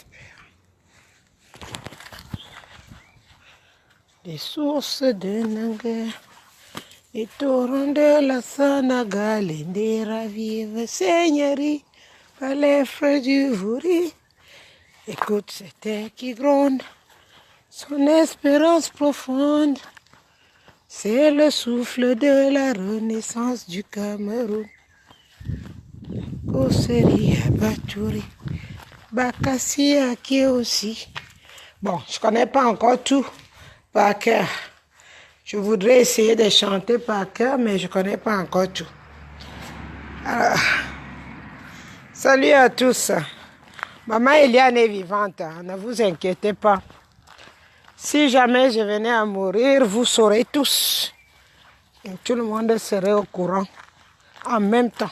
espérer. Les sources de Nanger, les torrents de la Sanaga, l'Indira vive, Seigneurie, par les feux du Vouri. Écoute cet air qui gronde, son espérance profonde. C'est le souffle de la renaissance du Cameroun. Koseri Abaturi, Bakassi Aké aussi. Bon, je ne connais pas encore tout par cœur. Je voudrais essayer de chanter par cœur, mais je ne connais pas encore tout. Alors, salut à tous. Maman Eliane est vivante, hein, ne vous inquiétez pas. Si jamais je venais à mourir, vous saurez tous. Et tout le monde serait au courant en même temps.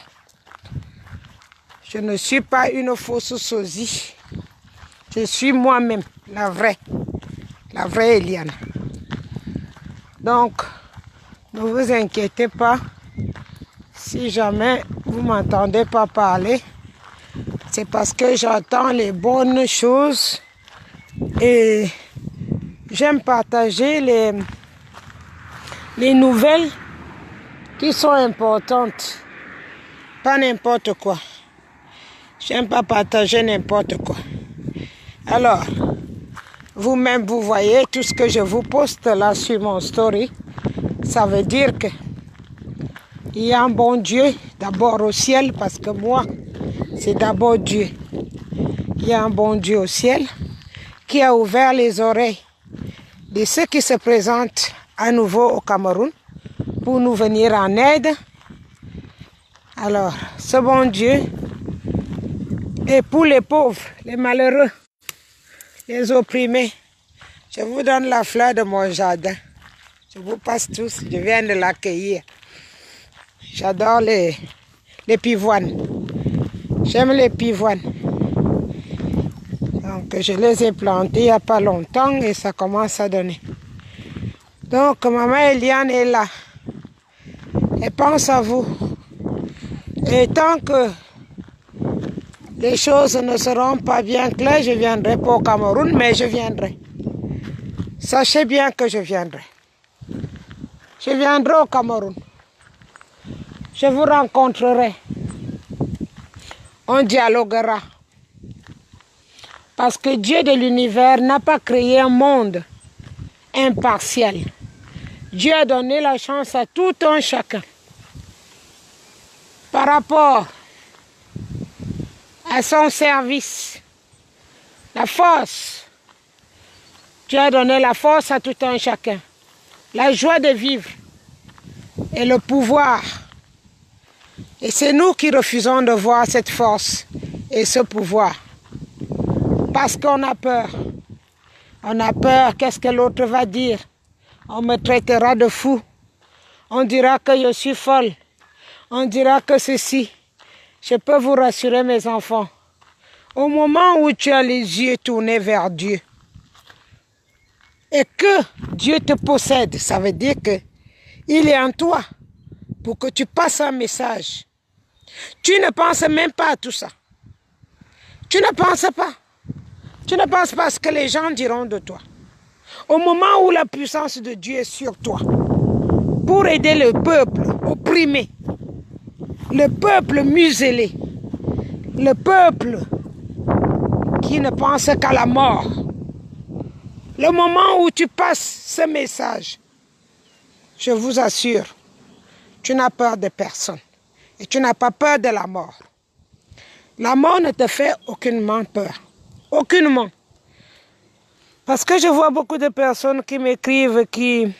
Je ne suis pas une fausse sosie. Je suis moi-même, la vraie Eliane. Donc, ne vous inquiétez pas. Si jamais vous ne m'entendez pas parler, c'est parce que j'entends les bonnes choses et j'aime partager les nouvelles qui sont importantes. Pas n'importe quoi. J'aime pas partager n'importe quoi. Alors, vous-même, vous voyez tout ce que je vous poste là sur mon story. Ça veut dire que il y a un bon Dieu, d'abord au ciel, parce que moi, c'est d'abord Dieu. Il y a un bon Dieu au ciel qui a ouvert les oreilles de ceux qui se présentent à nouveau au Cameroun pour nous venir en aide. Alors, ce bon Dieu est pour les pauvres, les malheureux, les opprimés. Je vous donne la fleur de mon jardin. Je vous passe tous, je viens de l'accueillir. J'adore les pivoines. J'aime les pivoines. Donc, je les ai plantées il n'y a pas longtemps et ça commence à donner. Donc, maman Eliane est là. Elle pense à vous. Et tant que les choses ne seront pas bien claires, je ne viendrai pas au Cameroun, mais je viendrai. Sachez bien que je viendrai. Je viendrai au Cameroun. Je vous rencontrerai. On dialoguera. Parce que Dieu de l'univers n'a pas créé un monde impartial. Dieu a donné la chance à tout un chacun. Par rapport à son service, la force. Dieu a donné la force à tout un chacun. La joie de vivre et le pouvoir. Et c'est nous qui refusons de voir cette force et ce pouvoir. Parce qu'on a peur. On a peur, qu'est-ce que l'autre va dire? On me traitera de fou. On dira que je suis folle. On dira que ceci. Je peux vous rassurer, mes enfants. Au moment où tu as les yeux tournés vers Dieu et que Dieu te possède, ça veut dire que il est en toi pour que tu passes un message. Tu ne penses même pas à tout ça. Tu ne penses pas. Tu ne penses pas à ce que les gens diront de toi. Au moment où la puissance de Dieu est sur toi, pour aider le peuple opprimé, le peuple muselé, le peuple qui ne pense qu'à la mort, le moment où tu passes ce message, je vous assure, tu n'as peur de personne et tu n'as pas peur de la mort. La mort ne te fait aucunement peur. Aucunement. Parce que je vois beaucoup de personnes qui m'écrivent, qui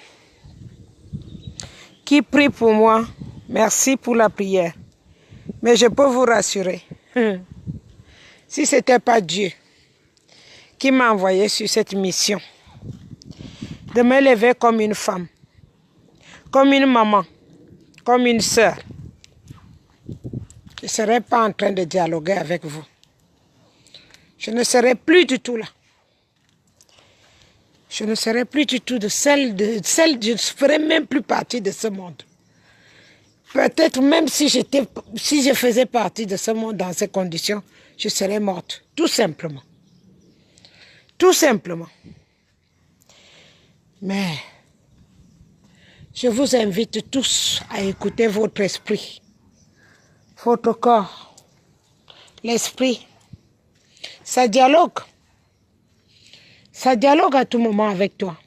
prient pour moi. Merci pour la prière. Mais je peux vous rassurer. Si ce n'était pas Dieu qui m'a envoyé sur cette mission, de me lever comme une femme, comme une maman, comme une sœur, je ne serais pas en train de dialoguer avec vous. Je ne serais plus du tout là. Je ne serais plus du tout de celle, je ne ferais même plus partie de ce monde. Peut-être même si je faisais partie de ce monde dans ces conditions, je serais morte, tout simplement. Tout simplement. Mais je vous invite tous à écouter votre esprit, votre corps, l'esprit. Ça dialogue. Ça dialogue à tout moment avec toi.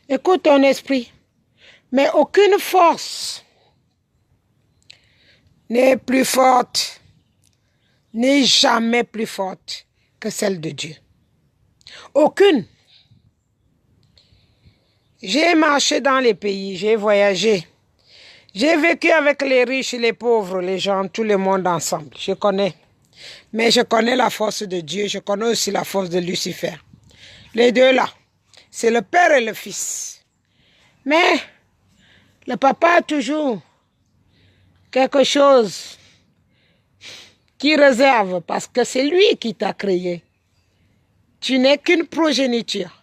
Écoute ton esprit. Mais aucune force n'est plus forte, n'est jamais plus forte que celle de Dieu. Aucune. J'ai marché dans les pays, j'ai voyagé. J'ai vécu avec les riches, les pauvres, les gens, tout le monde ensemble. Je connais. Mais je connais la force de Dieu, je connais aussi la force de Lucifer. Les deux là, c'est le Père et le Fils. Mais le papa a toujours quelque chose qui réserve parce que c'est lui qui t'a créé. Tu n'es qu'une progéniture.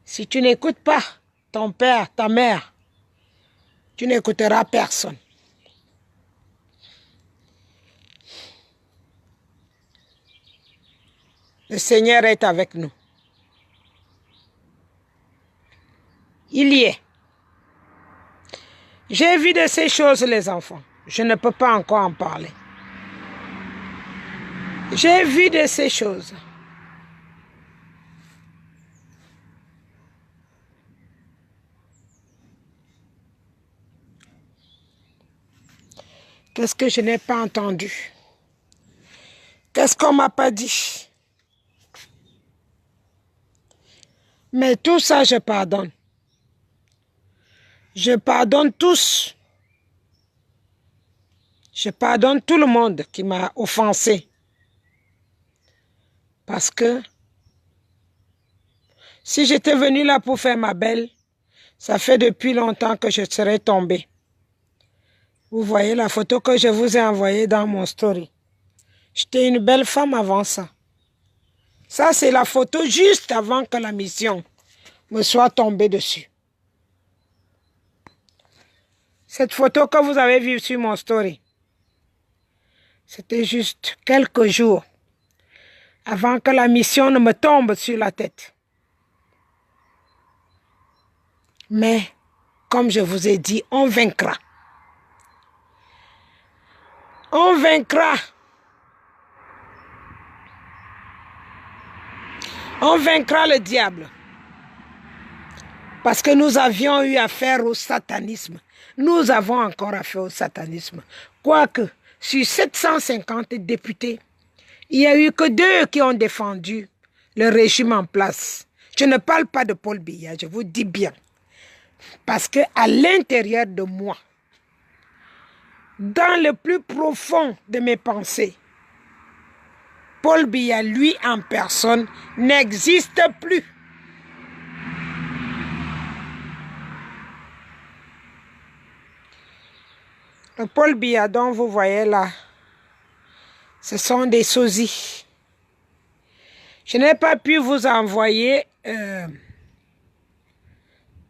Si tu n'écoutes pas ton père, ta mère, tu n'écouteras personne. Le Seigneur est avec nous. Il y est. J'ai vu de ces choses, les enfants. Je ne peux pas encore en parler. J'ai vu de ces choses. Qu'est-ce que je n'ai pas entendu? Qu'est-ce qu'on ne m'a pas dit? Mais tout ça, je pardonne. Je pardonne tous. Je pardonne tout le monde qui m'a offensé. Parce que si j'étais venu là pour faire ma belle, ça fait depuis longtemps que je serais tombée. Vous voyez la photo que je vous ai envoyée dans mon story. J'étais une belle femme avant ça. Ça, c'est la photo juste avant que la mission me soit tombée dessus. Cette photo que vous avez vue sur mon story, c'était juste quelques jours avant que la mission ne me tombe sur la tête. Mais, comme je vous ai dit, on vaincra. On vaincra. On vaincra le diable. Parce que nous avions eu affaire au satanisme. Nous avons encore affaire au satanisme. Quoique, sur 750 députés, il n'y a eu que 2 qui ont défendu le régime en place. Je ne parle pas de Paul Biya, je vous dis bien. Parce qu'à l'intérieur de moi, dans le plus profond de mes pensées, Paul Biya, lui en personne, n'existe plus. Le Paul Biya dont vous voyez là, ce sont des sosies. Je n'ai pas pu vous envoyer,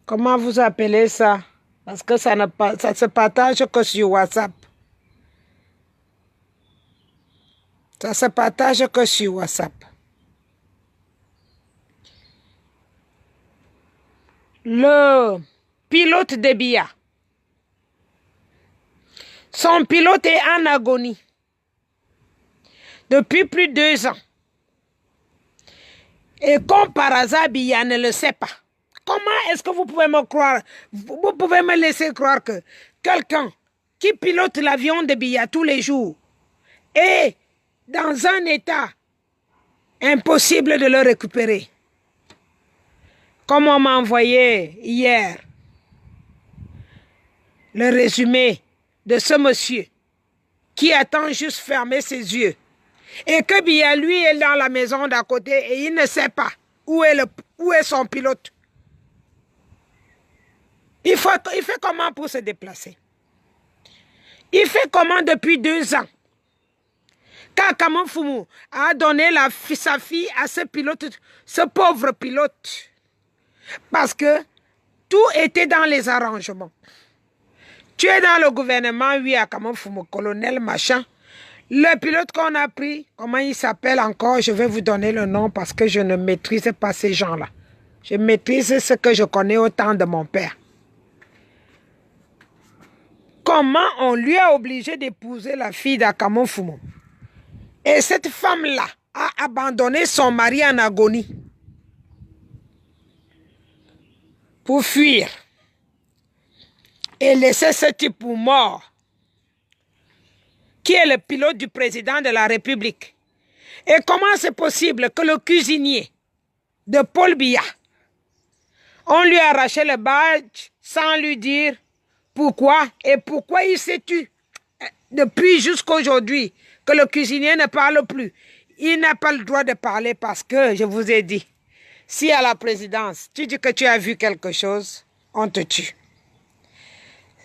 comment vous appelez ça? Parce que ça se partage que sur WhatsApp. Ça se partage que sur WhatsApp. Le pilote de Biya. Son pilote est en agonie depuis plus de 2 ans. Et comme par hasard, Biya ne le sait pas. Comment est-ce que vous pouvez me croire, vous pouvez me laisser croire que quelqu'un qui pilote l'avion de Biya tous les jours est dans un état impossible de le récupérer? Comme on m'a envoyé hier le résumé de ce monsieur qui attend juste fermer ses yeux et que Biya, lui, est dans la maison d'à côté et il ne sait pas où est son pilote. Il fait comment pour se déplacer? Il fait comment depuis 2 ans? Quand Kamon Foumou a donné sa fille à ce pilote, ce pauvre pilote, parce que tout était dans les arrangements. Tu es dans le gouvernement, oui, à Kamon Foumou, colonel machin. Le pilote qu'on a pris, comment il s'appelle encore? Je vais vous donner le nom parce que je ne maîtrise pas ces gens-là. Je maîtrise ce que je connais au temps de mon père. Comment on lui a obligé d'épouser la fille d'Akamo Fumo? Et cette femme-là a abandonné son mari en agonie pour fuir et laisser ce type mort, qui est le pilote du président de la République. Et comment c'est possible que le cuisinier de Paul Biya, on lui a arraché le badge sans lui dire pourquoi et pourquoi il s'est tué depuis jusqu'à aujourd'hui, que le cuisinier ne parle plus. Il n'a pas le droit de parler parce que, je vous ai dit, si à la présidence, tu dis que tu as vu quelque chose, on te tue.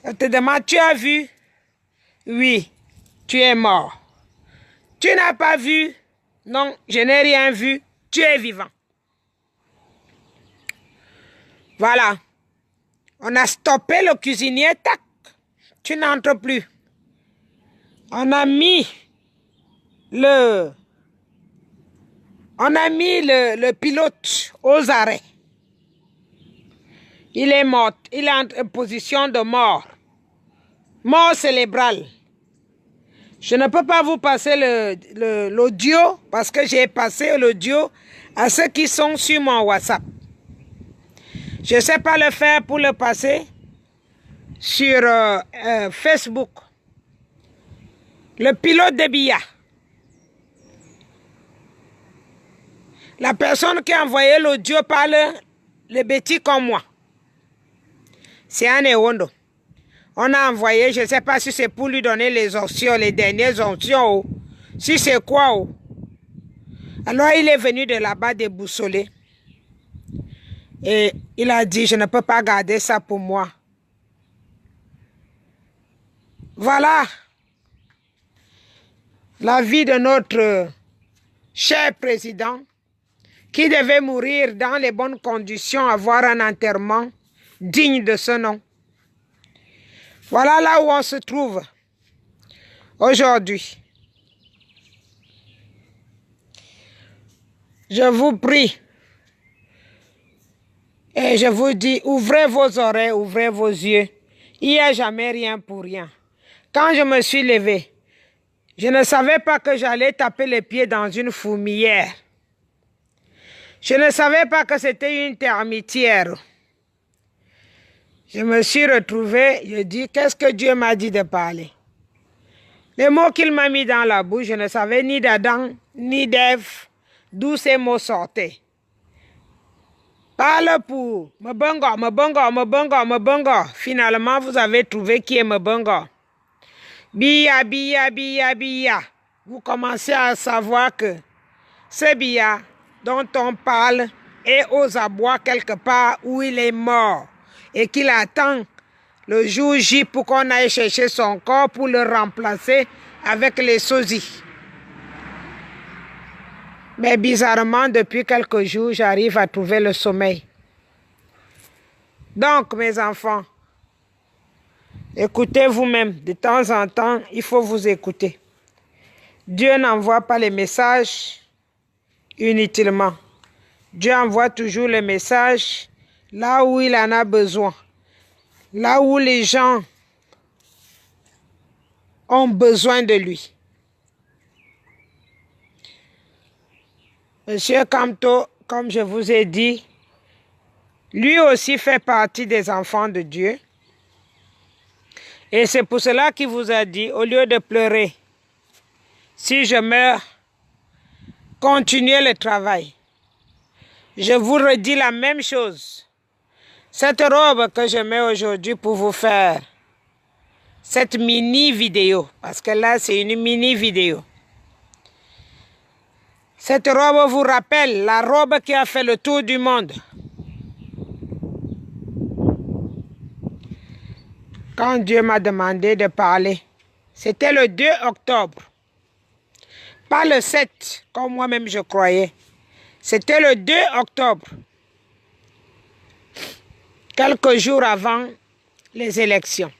On te demande, tu as vu? Oui, tu es mort. Tu n'as pas vu? Non, je n'ai rien vu. Tu es vivant. Voilà. On a stoppé le cuisinier, tac. Tu n'entres plus. On a mis le pilote aux arrêts. Il est mort. Il est en position de mort. Mort cérébrale. Je ne peux pas vous passer l'audio parce que j'ai passé l'audio à ceux qui sont sur mon WhatsApp. Je ne sais pas le faire pour le passer sur Facebook. Le pilote de Biya. La personne qui a envoyé l'audio parle le bêtis comme moi. C'est un Ewondo. On a envoyé, je ne sais pas si c'est pour lui donner les options, les dernières options, ou si c'est quoi. Ou. Alors il est venu de là-bas déboussolé. Et il a dit, je ne peux pas garder ça pour moi. Voilà la vie de notre cher président qui devait mourir dans les bonnes conditions, avoir un enterrement digne de ce nom. Voilà là où on se trouve aujourd'hui. Je vous prie et je vous dis, ouvrez vos oreilles, ouvrez vos yeux. Il n'y a jamais rien pour rien. Quand je me suis levé, je ne savais pas que j'allais taper les pieds dans une fourmilière. Je ne savais pas que c'était une termitière. Je me suis retrouvé, je dis, qu'est-ce que Dieu m'a dit de parler? Les mots qu'il m'a mis dans la bouche, je ne savais ni d'Adam, ni d'Ève, d'où ces mots sortaient. Parle pour Mbongo, Mbongo, Mbongo, Mbongo. Finalement, vous avez trouvé qui est Mbongo. Biya, Biya, Biya, Biya. Vous commencez à savoir que ce Biya dont on parle est aux abois quelque part où il est mort et qu'il attend le jour J pour qu'on aille chercher son corps pour le remplacer avec les sosies. Mais bizarrement, depuis quelques jours, j'arrive à trouver le sommeil. Donc, mes enfants, écoutez vous-même. De temps en temps, il faut vous écouter. Dieu n'envoie pas les messages inutilement. Dieu envoie toujours les messages là où il en a besoin. Là où les gens ont besoin de lui. Monsieur Kamto, comme je vous ai dit, lui aussi fait partie des enfants de Dieu. Et c'est pour cela qu'il vous a dit, au lieu de pleurer, si je meurs, continuez le travail. Je vous redis la même chose. Cette robe que je mets aujourd'hui pour vous faire cette mini vidéo, parce que là c'est une mini vidéo. Cette robe vous rappelle la robe qui a fait le tour du monde. Quand Dieu m'a demandé de parler, c'était le 2 octobre. Pas le 7, comme moi-même je croyais. C'était le 2 octobre. Quelques jours avant les élections.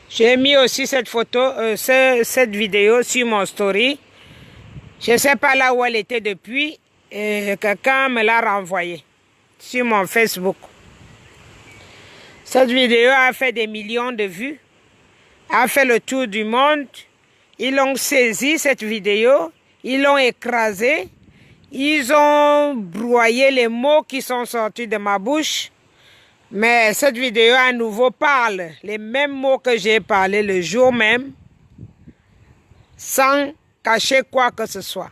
J'ai mis aussi cette photo, cette vidéo sur mon story. Je ne sais pas là où elle était depuis. Et quelqu'un me l'a renvoyée sur mon Facebook. Cette vidéo a fait des millions de vues. A fait le tour du monde. Ils ont saisi cette vidéo. Ils l'ont écrasée. Ils ont broyé les mots qui sont sortis de ma bouche. Mais cette vidéo à nouveau parle les mêmes mots que j'ai parlé le jour même, sans cacher quoi que ce soit.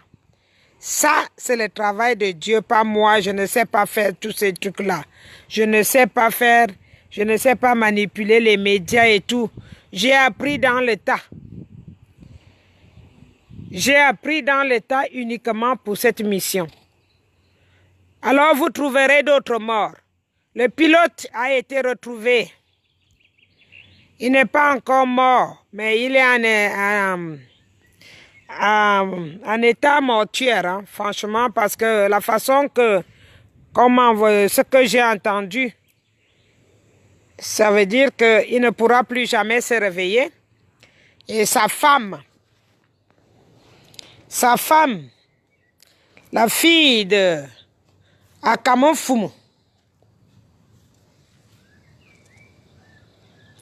Ça, c'est le travail de Dieu, pas moi. Je ne sais pas faire tous ces trucs-là. Je ne sais pas faire, je ne sais pas manipuler les médias et tout. J'ai appris dans le tas. J'ai appris dans le tas uniquement pour cette mission. Alors vous trouverez d'autres morts. Le pilote a été retrouvé. Il n'est pas encore mort, mais il est en état mortuaire, hein, franchement, parce que la façon que, ce que j'ai entendu, ça veut dire qu'il ne pourra plus jamais se réveiller. Et sa femme, la fille de Akamon Fumu,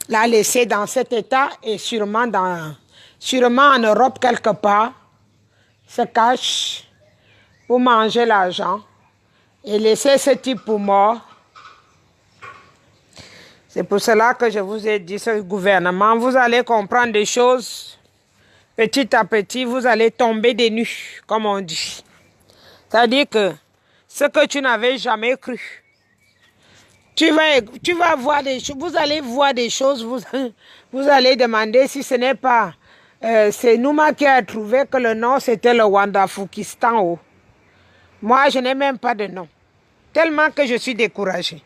l'a laissé dans cet état et sûrement en Europe quelque part, se cache pour manger l'argent et laisser ce type pour mort. C'est pour cela que je vous ai dit, ce gouvernement, vous allez comprendre des choses petit à petit, vous allez tomber des nues, comme on dit. C'est-à-dire que ce que tu n'avais jamais cru, tu vas voir des choses, vous allez voir des choses, vous allez demander si ce n'est pas... c'est Nouma qui a trouvé que le nom c'était le Wandafukistan. Oh. Moi, je n'ai même pas de nom. Tellement que je suis découragée.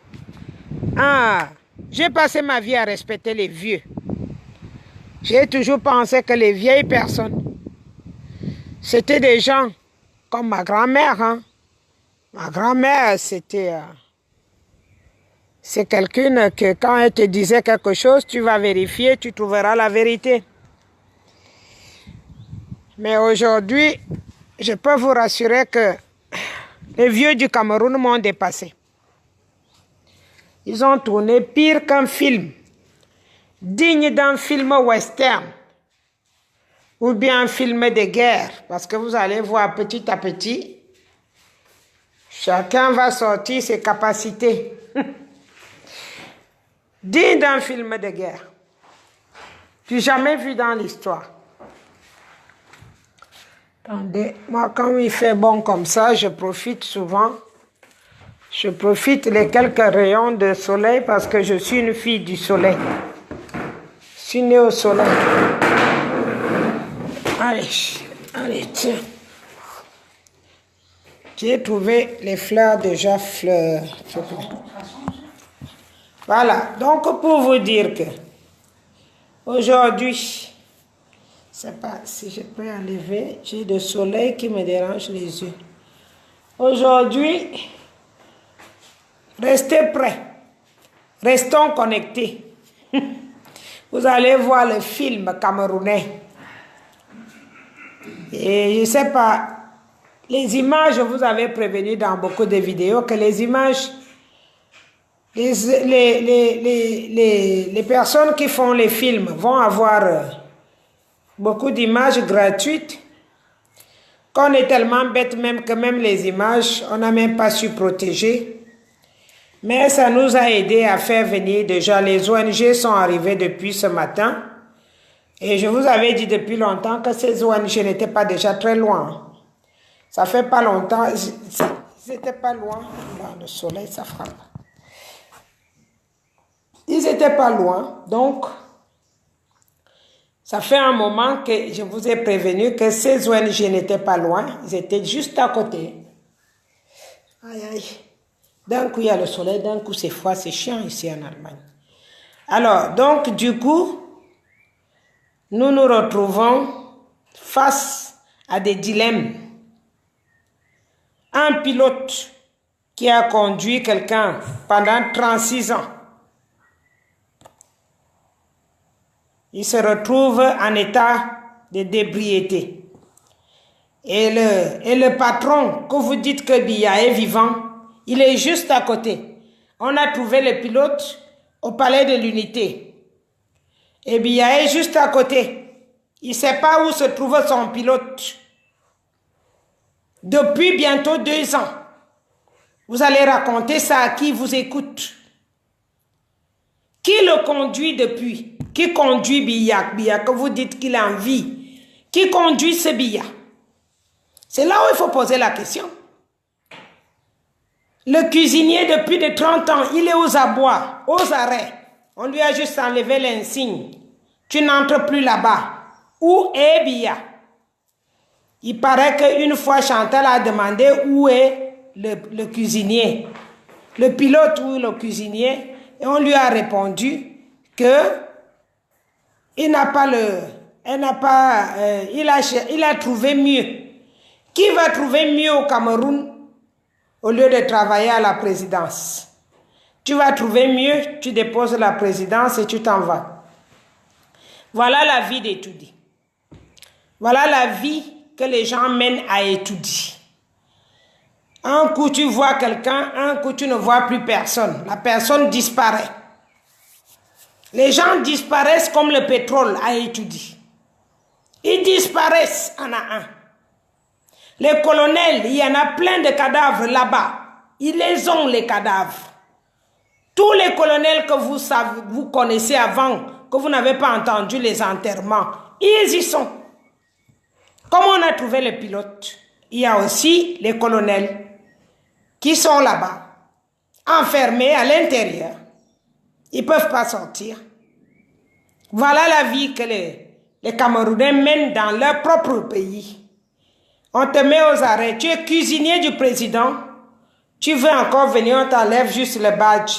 Ah, j'ai passé ma vie à respecter les vieux. J'ai toujours pensé que les vieilles personnes, c'était des gens comme ma grand-mère. Hein. Ma grand-mère, c'était... c'est quelqu'un que quand elle te disait quelque chose, tu vas vérifier, tu trouveras la vérité. Mais aujourd'hui, je peux vous rassurer que les vieux du Cameroun m'ont dépassé. Ils ont tourné pire qu'un film, digne d'un film western ou bien un film de guerre. Parce que vous allez voir petit à petit, chacun va sortir ses capacités. Digne d'un film de guerre. Du jamais vu dans l'histoire. Attendez, moi quand il fait bon comme ça, je profite souvent. Je profite les quelques rayons de soleil parce que je suis une fille du soleil. Je suis née au soleil. Allez, tiens. J'ai trouvé les fleurs déjà fleurs. Voilà, donc pour vous dire que aujourd'hui, je ne sais pas si je peux enlever, j'ai le soleil qui me dérange les yeux. Aujourd'hui, restez prêts, restons connectés. Vous allez voir le film camerounais. Et je ne sais pas, les images, je vous avais prévenu dans beaucoup de vidéos que les images, les personnes qui font les films vont avoir beaucoup d'images gratuites. Qu'on est tellement bête même que même les images, on n'a même pas su protéger. Mais ça nous a aidé à faire venir déjà, les ONG sont arrivées depuis ce matin. Et je vous avais dit depuis longtemps que ces ONG n'étaient pas déjà très loin. Ça fait pas longtemps, ils n'étaient pas loin. Là, le soleil, ça frappe. Ils n'étaient pas loin, donc ça fait un moment que je vous ai prévenu que ces ONG n'étaient pas loin, ils étaient juste à côté. Aïe, aïe. D'un coup, il y a le soleil, d'un coup, c'est froid, c'est chiant ici en Allemagne. Alors, donc, du coup, nous nous retrouvons face à des dilemmes. Un pilote qui a conduit quelqu'un pendant 36 ans. il se retrouve en état de d'ébriété. Et le patron, que vous dites que Biya est vivant, il est juste à côté. On a trouvé le pilote au palais de l'unité. Et Biya est juste à côté. Il ne sait pas où se trouve son pilote. Depuis bientôt 2 ans. Vous allez raconter ça à qui vous écoute. Qui le conduit depuis? Qui conduit Biya? Biya que vous dites qu'il a en vie. Qui conduit ce Biya? C'est là où il faut poser la question. Le cuisinier depuis de 30 ans, il est aux abois, aux arrêts. On lui a juste enlevé l'insigne. Tu n'entres plus là-bas. Où est Biya? Il paraît qu'une fois Chantal a demandé où est le cuisinier. Le pilote ou le cuisinier. Et on lui a répondu que il n'a pas il a trouvé mieux. Qui va trouver mieux au Cameroun au lieu de travailler à la présidence? Tu vas trouver mieux, tu déposes la présidence et tu t'en vas. Voilà la vie d'étudier. Voilà la vie que les gens mènent à étudier. Un coup tu vois quelqu'un, un coup tu ne vois plus personne. La personne disparaît. Les gens disparaissent comme le pétrole à étudier. Ils disparaissent un à un. Les colonels, il y en a plein de cadavres là-bas. Ils les ont, les cadavres. Tous les colonels que vous connaissez avant, que vous n'avez pas entendu les enterrements, ils y sont. Comme on a trouvé les pilotes, il y a aussi les colonels qui sont là-bas, enfermés à l'intérieur. Ils ne peuvent pas sortir. Voilà la vie que les Camerounais mènent dans leur propre pays. On te met aux arrêts. Tu es cuisinier du président. Tu veux encore venir, on t'enlève juste le badge.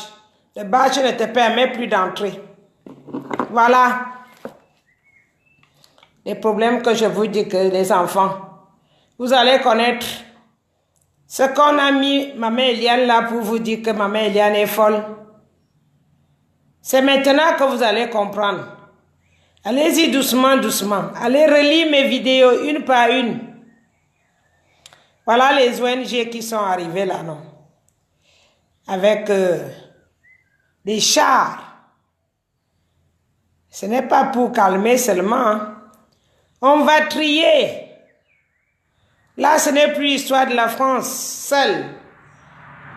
Le badge ne te permet plus d'entrer. Voilà les problèmes que je vous dis que les enfants, vous allez connaître ce qu'on a mis Maman Eliane là pour vous dire que Maman Eliane est folle. C'est maintenant que vous allez comprendre. Allez-y doucement, doucement. Allez relire mes vidéos une par une. Voilà les ONG qui sont arrivés là, non? Avec des chars. Ce n'est pas pour calmer seulement. Hein. On va trier. Là, ce n'est plus l'histoire de la France seule.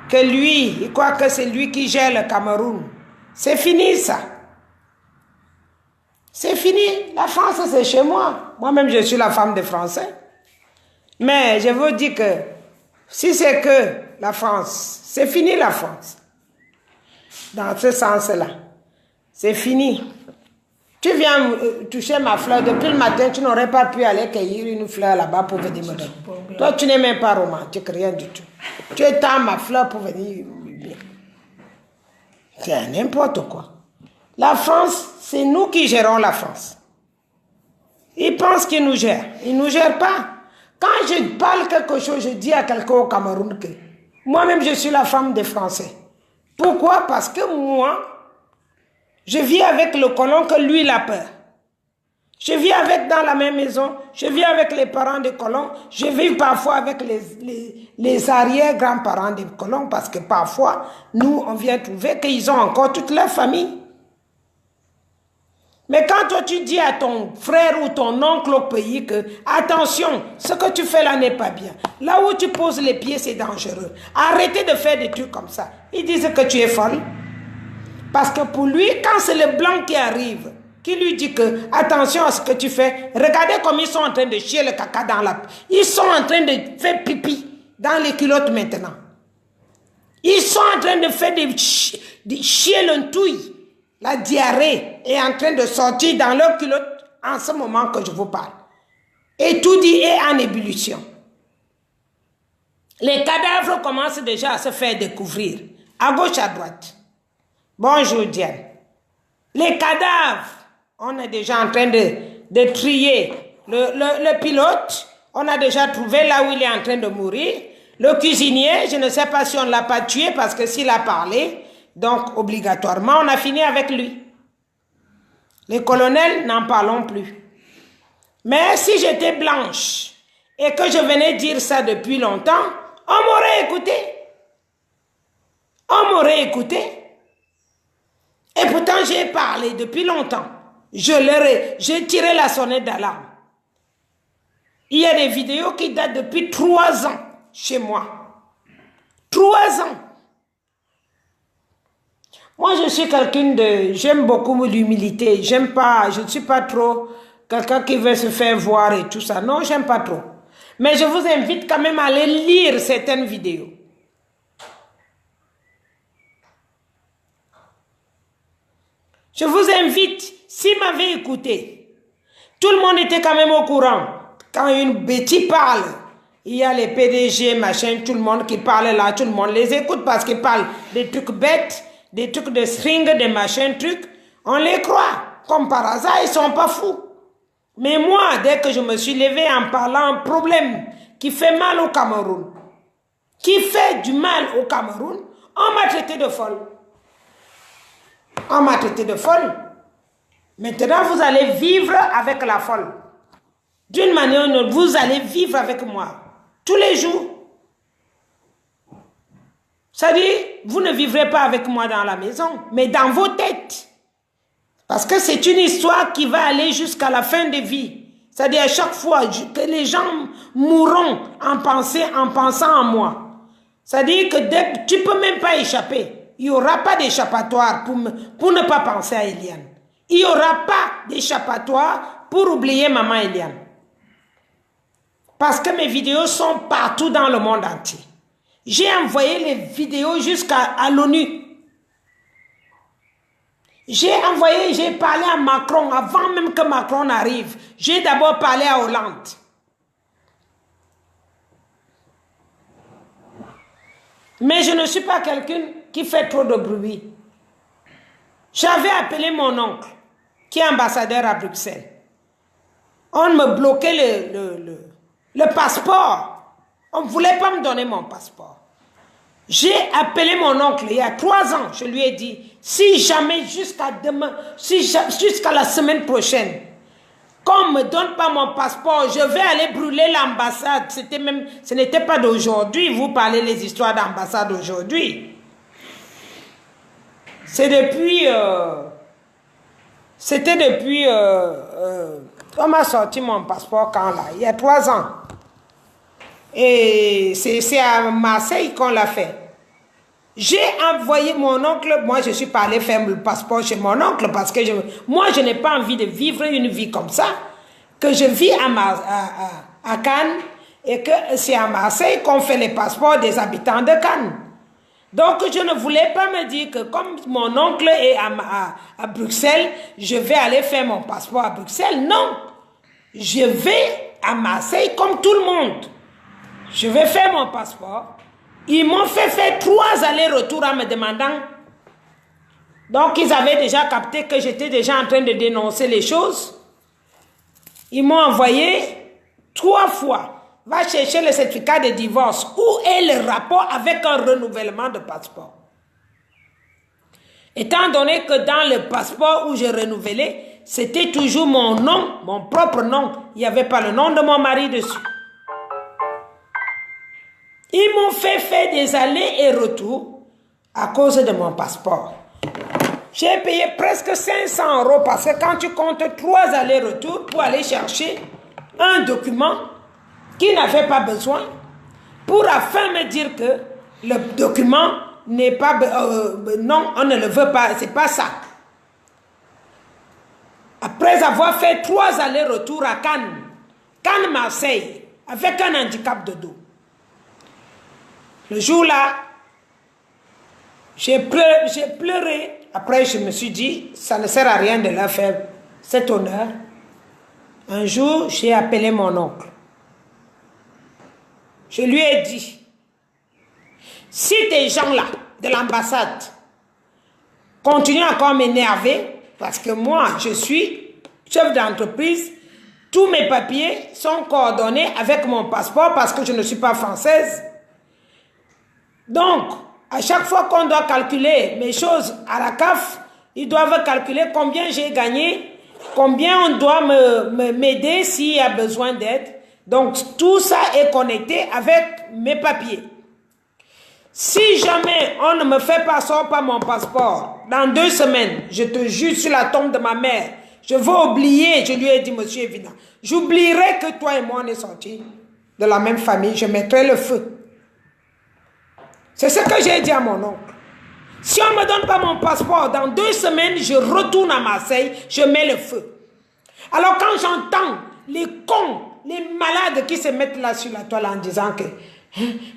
Que lui, il croit que c'est lui qui gère le Cameroun. C'est fini ça. C'est fini. La France, c'est chez moi. Moi-même, je suis la femme des Français. Mais je vous dis que si c'est que la France, c'est fini la France. Dans ce sens-là, c'est fini. Tu viens toucher ma fleur, depuis le matin, tu n'aurais pas pu aller cueillir une fleur là-bas pour venir me donner. Toi, tu n'es même pas romantique, rien du tout. Tu étends ma fleur pour venir. C'est n'importe quoi. La France, c'est nous qui gérons la France. Ils pensent qu'ils nous gèrent. Ils ne nous gèrent pas. Quand je parle quelque chose, je dis à quelqu'un au Cameroun que moi-même, je suis la femme des Français. Pourquoi? Parce que moi, je vis avec le colon que lui, il a peur. Je vis avec dans la même maison, je vis avec les parents des colons, je vis parfois avec les arrière-grands-parents des colons parce que parfois, nous, on vient trouver qu'ils ont encore toute leur famille. Mais quand toi, tu dis à ton frère ou ton oncle au pays que, attention, ce que tu fais là n'est pas bien. Là où tu poses les pieds, c'est dangereux. Arrêtez de faire des trucs comme ça. Ils disent que tu es folle. Parce que pour lui, quand c'est le blanc qui arrive, qui lui dit que, attention à ce que tu fais, regardez comme ils sont en train de chier le caca dans la... Ils sont en train de faire pipi dans les culottes maintenant. Ils sont en train de faire de chier le touille. La diarrhée est en train de sortir dans leur culotte en ce moment que je vous parle. Et tout dit est en ébullition. Les cadavres commencent déjà à se faire découvrir, à gauche, à droite. Bonjour Diane. Les cadavres, on est déjà en train de trier. Le pilote, on a déjà trouvé là où il est en train de mourir. Le cuisinier, je ne sais pas si on ne l'a pas tué parce que s'il a parlé, donc obligatoirement, on a fini avec lui. Les colonels, n'en parlons plus. Mais si j'étais blanche et que je venais dire ça depuis longtemps, on m'aurait écouté. On m'aurait écouté. Et pourtant, j'ai parlé depuis longtemps. J'ai tiré la sonnette d'alarme. Il y a des vidéos qui datent depuis 3 ans chez moi. 3 ans. Moi, je suis quelqu'un de... J'aime beaucoup l'humilité. J'aime pas... Je ne suis pas trop quelqu'un qui veut se faire voir et tout ça. Non, j'aime pas trop. Mais je vous invite quand même à aller lire certaines vidéos. Je vous invite, s'il m'avait écouté, tout le monde était quand même au courant. Quand une bêtise parle, il y a les PDG, machin, tout le monde qui parle là, tout le monde les écoute parce qu'ils parlent des trucs bêtes, des trucs de string, des machins, trucs. On les croit. Comme par hasard, ils ne sont pas fous. Mais moi, dès que je me suis levé en parlant un problème qui fait mal au Cameroun, qui fait du mal au Cameroun, on m'a traité de folle. On m'a traité de folle. Maintenant, vous allez vivre avec la folle. D'une manière ou d'une autre, vous allez vivre avec moi. Tous les jours. C'est-à-dire, vous ne vivrez pas avec moi dans la maison, mais dans vos têtes. Parce que c'est une histoire qui va aller jusqu'à la fin de vie. C'est-à-dire, à chaque fois que les gens mourront en pensant en moi. C'est-à-dire que tu ne peux même pas échapper. Il n'y aura pas d'échappatoire pour ne pas penser à Eliane. Il n'y aura pas d'échappatoire pour oublier maman Eliane. Parce que mes vidéos sont partout dans le monde entier. J'ai envoyé les vidéos jusqu'à l'ONU. J'ai parlé à Macron avant même que Macron arrive. J'ai d'abord parlé à Hollande. Mais je ne suis pas quelqu'un qui fait trop de bruit. J'avais appelé mon oncle, qui est ambassadeur à Bruxelles. On me bloquait le passeport. On ne voulait pas me donner mon passeport. J'ai appelé mon oncle il y a 3 ans. Je lui ai dit, si jamais jusqu'à demain, jusqu'à la semaine prochaine, qu'on ne me donne pas mon passeport, je vais aller brûler l'ambassade. Ce n'était pas d'aujourd'hui. Vous parlez les histoires d'ambassade d'aujourd'hui. C'est depuis... C'était depuis... on m'a sorti mon passeport quand là, il y a 3 ans. Et c'est à Marseille qu'on l'a fait. J'ai envoyé mon oncle, moi je suis pas allé faire le passeport chez mon oncle parce que moi je n'ai pas envie de vivre une vie comme ça, que je vis à Cannes et que c'est à Marseille qu'on fait les passeports des habitants de Cannes. Donc je ne voulais pas me dire que comme mon oncle est à Bruxelles, je vais aller faire mon passeport à Bruxelles. Non, je vais à Marseille comme tout le monde. Je vais faire mon passeport. Ils m'ont fait faire 3 allers-retours en me demandant. Donc, ils avaient déjà capté que j'étais déjà en train de dénoncer les choses. Ils m'ont envoyé 3 fois. Va chercher le certificat de divorce. Où est le rapport avec un renouvellement de passeport? Étant donné que dans le passeport où j'ai renouvelé, c'était toujours mon nom, mon propre nom. Il n'y avait pas le nom de mon mari dessus. Ils m'ont fait faire des allers et retours à cause de mon passeport. J'ai payé presque 500 € parce que quand tu comptes 3 allers-retours pour aller chercher un document qui n'avait pas besoin, pour afin me dire que le document n'est pas... non, on ne le veut pas, c'est pas ça. Après avoir fait 3 allers-retours à Cannes, Cannes-Marseille, avec un handicap de dos. Le jour-là, j'ai pleuré. Après, je me suis dit, ça ne sert à rien de leur faire cet honneur. Un jour, j'ai appelé mon oncle. Je lui ai dit, si tes gens-là, de l'ambassade, continuent encore à m'énerver, parce que moi, je suis chef d'entreprise, tous mes papiers sont coordonnés avec mon passeport parce que je ne suis pas française. Donc, à chaque fois qu'on doit calculer mes choses à la CAF, ils doivent calculer combien j'ai gagné combien on doit m'aider s'il y a besoin d'aide. Donc, tout ça est connecté avec mes papiers. Si jamais on ne me fait pas sortir mon passeport, dans 2 semaines, je te jure sur la tombe de ma mère, je vais oublier, je lui ai dit, monsieur Evina, j'oublierai que toi et moi on est sortis de la même famille, je mettrai le feu. C'est ce que j'ai dit à mon oncle. Si on ne me donne pas mon passeport, dans 2 semaines, je retourne à Marseille, je mets le feu. Alors quand j'entends les cons, les malades qui se mettent là sur la toile en disant que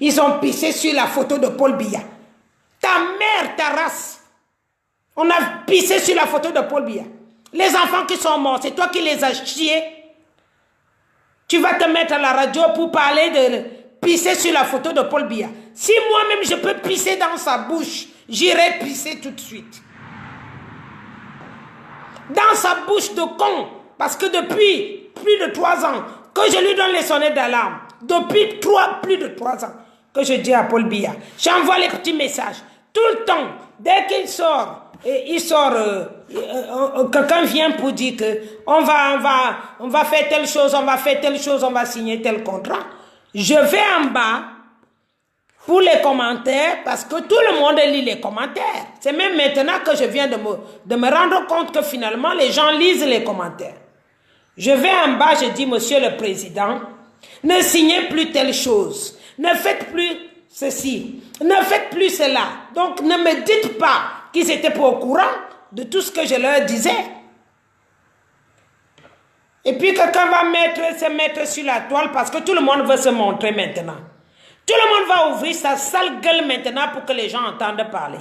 ils ont pissé sur la photo de Paul Biya. Ta mère, ta race. On a pissé sur la photo de Paul Biya. Les enfants qui sont morts, c'est toi qui les as chiés. Tu vas te mettre à la radio pour parler de pisser sur la photo de Paul Biya. Si moi-même je peux pisser dans sa bouche, j'irai pisser tout de suite. Dans sa bouche de con. Parce que depuis plus de 3 ans que je lui donne les sonnettes d'alarme. Depuis plus de 3 ans que je dis à Paul Biya. J'envoie les petits messages. Tout le temps, dès qu'il sort, quelqu'un vient pour dire que on va faire telle chose, on va faire telle chose, on va signer tel contrat. Je vais en bas pour les commentaires parce que tout le monde lit les commentaires. C'est même maintenant que je viens de me rendre compte que finalement les gens lisent les commentaires. Je vais en bas, je dis, monsieur le président, ne signez plus telle chose, ne faites plus ceci, ne faites plus cela. Donc ne me dites pas qu'ils étaient pas au courant de tout ce que je leur disais. Et puis quelqu'un va se mettre sur la toile parce que tout le monde veut se montrer maintenant. Tout le monde va ouvrir sa sale gueule maintenant pour que les gens entendent parler.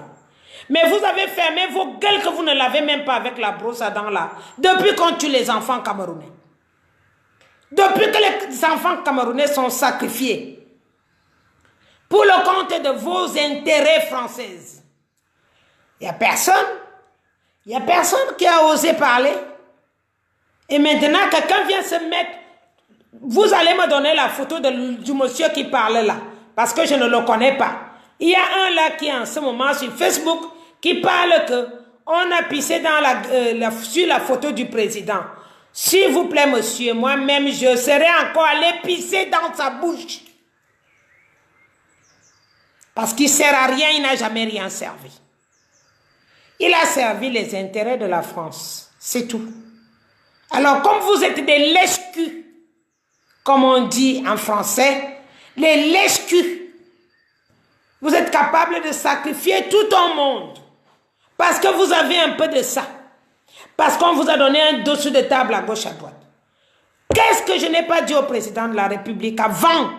Mais vous avez fermé vos gueules que vous ne lavez même pas avec la brosse à dents là. Depuis qu'on tue les enfants camerounais. Depuis que les enfants camerounais sont sacrifiés. Pour le compte de vos intérêts français. Il n'y a personne. Il n'y a personne qui a osé parler. Et maintenant, quelqu'un vient se mettre. Vous allez me donner la photo du monsieur qui parle là. Parce que je ne le connais pas. Il y a un là qui est en ce moment sur Facebook qui parle que on a pissé sur la photo du président. S'il vous plaît, monsieur, moi-même, je serais encore allé pisser dans sa bouche. Parce qu'il ne sert à rien, il n'a jamais rien servi. Il a servi les intérêts de la France. C'est tout. Alors, comme vous êtes des lèche-culs, comme on dit en français, les lèche-culs, vous êtes capables de sacrifier tout un monde. Parce que vous avez un peu de ça. Parce qu'on vous a donné un dessous de table à gauche, à droite. Qu'est-ce que je n'ai pas dit au président de la République avant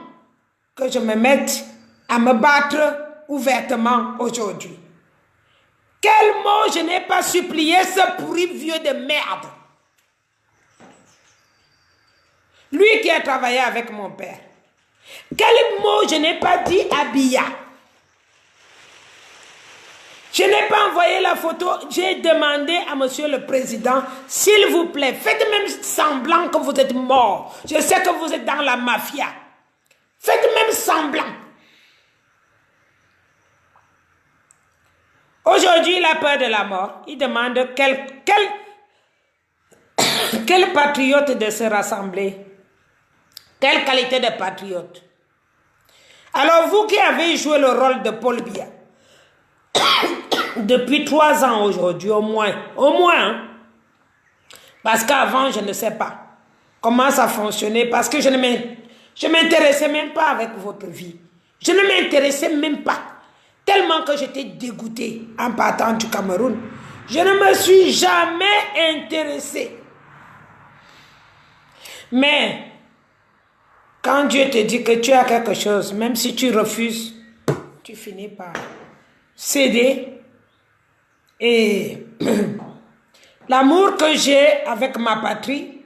que je me mette à me battre ouvertement aujourd'hui? Quel mot je n'ai pas supplié ce pourri vieux de merde? Lui qui a travaillé avec mon père. Quel mot je n'ai pas dit à Biya? Je n'ai pas envoyé la photo. J'ai demandé à monsieur le président, s'il vous plaît, faites même semblant que vous êtes mort. Je sais que vous êtes dans la mafia. Faites même semblant. Aujourd'hui, il a peur de la mort. Il demande quel patriote de se rassembler. Quelle qualité de patriote. Alors vous qui avez joué le rôle de Paul Biya, depuis 3 ans aujourd'hui, au moins, hein? Parce qu'avant, je ne sais pas comment ça fonctionnait, parce que je m'intéressais même pas avec votre vie. Je ne m'intéressais même pas, tellement que j'étais dégoûté en partant du Cameroun. Je ne me suis jamais intéressé. Mais, quand Dieu te dit que tu as quelque chose, même si tu refuses, tu finis par céder. Et l'amour que j'ai avec ma patrie,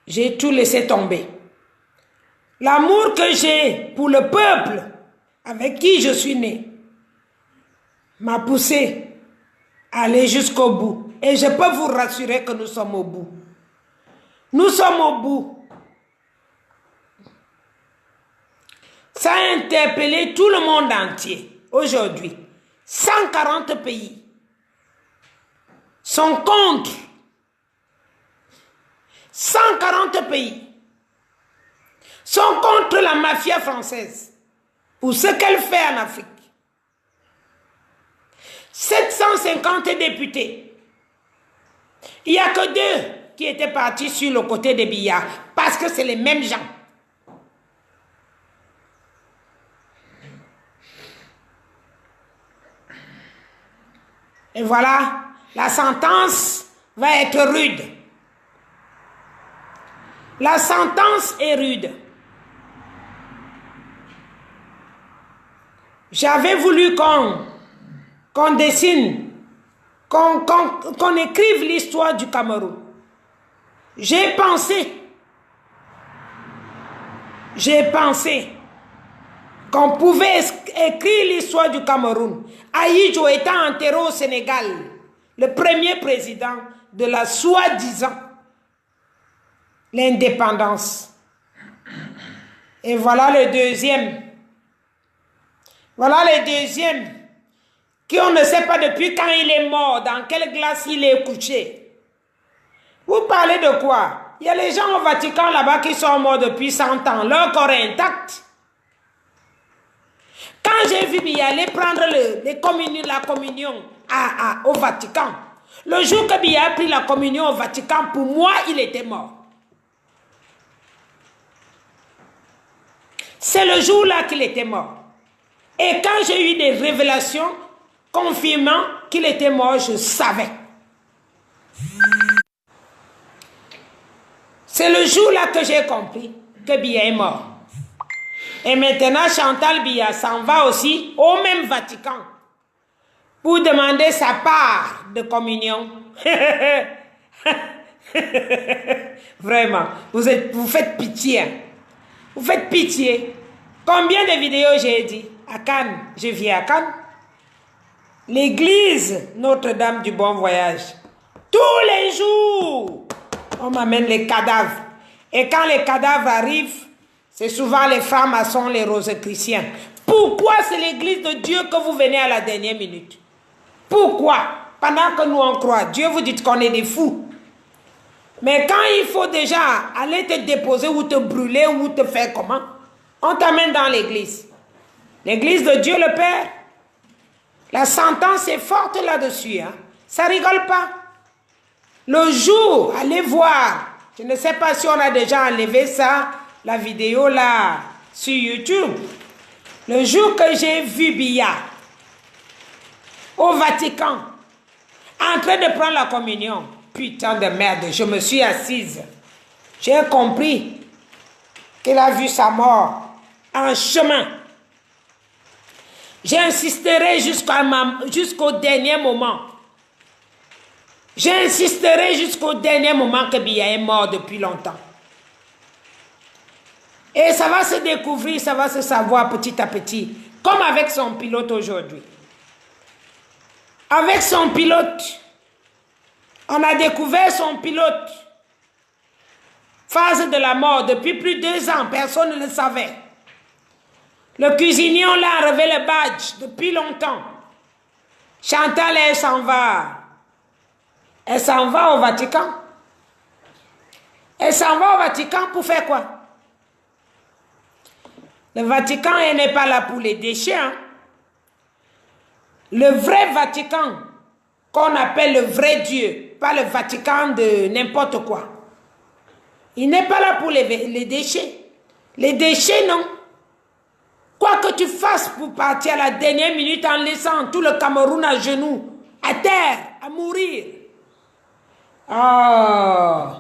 j'ai tout laissé tomber. L'amour que j'ai pour le peuple avec qui je suis né m'a poussé à aller jusqu'au bout. Et je peux vous rassurer que nous sommes au bout. Nous sommes au bout. Ça a interpellé tout le monde entier aujourd'hui. 140 pays sont contre 140 pays sont contre la mafia française pour ce qu'elle fait en Afrique. 750 députés. Il n'y a que 2 qui étaient partis sur le côté des Biya parce que c'est les mêmes gens. Et voilà, la sentence va être rude. La sentence est rude. J'avais voulu qu'on dessine, qu'on écrive l'histoire du Cameroun. J'ai pensé qu'on pouvait écrire l'histoire du Cameroun. Ahidjo étant enterré au Sénégal, le premier président de la soi-disant l'indépendance. Et voilà le deuxième. Voilà le deuxième qu'on ne sait pas depuis quand il est mort, dans quelle glace il est couché. Vous parlez de quoi? Il y a les gens au Vatican là-bas qui sont morts depuis 100 ans, leur corps est intact. Quand j'ai vu Biya aller prendre la communion au Vatican, le jour que Biya a pris la communion au Vatican, pour moi, il était mort. C'est le jour-là qu'il était mort. Et quand j'ai eu des révélations confirmant qu'il était mort, je savais. C'est le jour-là que j'ai compris que Biya est mort. Et maintenant, Chantal Biya s'en va aussi au même Vatican pour demander sa part de communion. Vraiment, vous faites pitié. Hein? Vous faites pitié. Combien de vidéos j'ai dit? À Cannes, je viens à Cannes. L'église Notre-Dame du Bon Voyage. Tous les jours, on m'amène les cadavres. Et quand les cadavres arrivent, c'est souvent les francs-maçons, les rosicruciens. Pourquoi c'est l'église de Dieu que vous venez à la dernière minute? Pourquoi? Pendant que nous on croit, Dieu vous dit qu'on est des fous. Mais quand il faut déjà aller te déposer ou te brûler ou te faire comment, on t'amène dans l'église. L'église de Dieu le Père. La sentence est forte là-dessus. Hein? Ça rigole pas. Le jour, allez voir. Je ne sais pas si on a déjà enlevé ça, la vidéo là, sur YouTube. Le jour que j'ai vu Biya au Vatican, en train de prendre la communion, putain de merde, je me suis assise. J'ai compris qu'il a vu sa mort en chemin. J'insisterai jusqu'au dernier moment. J'insisterai jusqu'au dernier moment que Biya est mort depuis longtemps. Et ça va se découvrir, ça va se savoir petit à petit, comme avec son pilote aujourd'hui. Avec son pilote, on a découvert son pilote. Phase de la mort, depuis plus de 2 ans, personne ne le savait. Le cuisinier, on l'a enlevé le badge depuis longtemps. Chantal, elle s'en va. Elle s'en va au Vatican. Elle s'en va au Vatican pour faire quoi? Le Vatican, elle n'est pas là pour les déchets. Hein? Le vrai Vatican, qu'on appelle le vrai Dieu, pas le Vatican de n'importe quoi. Il n'est pas là pour les déchets. Les déchets, non. Quoi que tu fasses pour partir à la dernière minute en laissant tout le Cameroun à genoux, à terre, à mourir. Oh.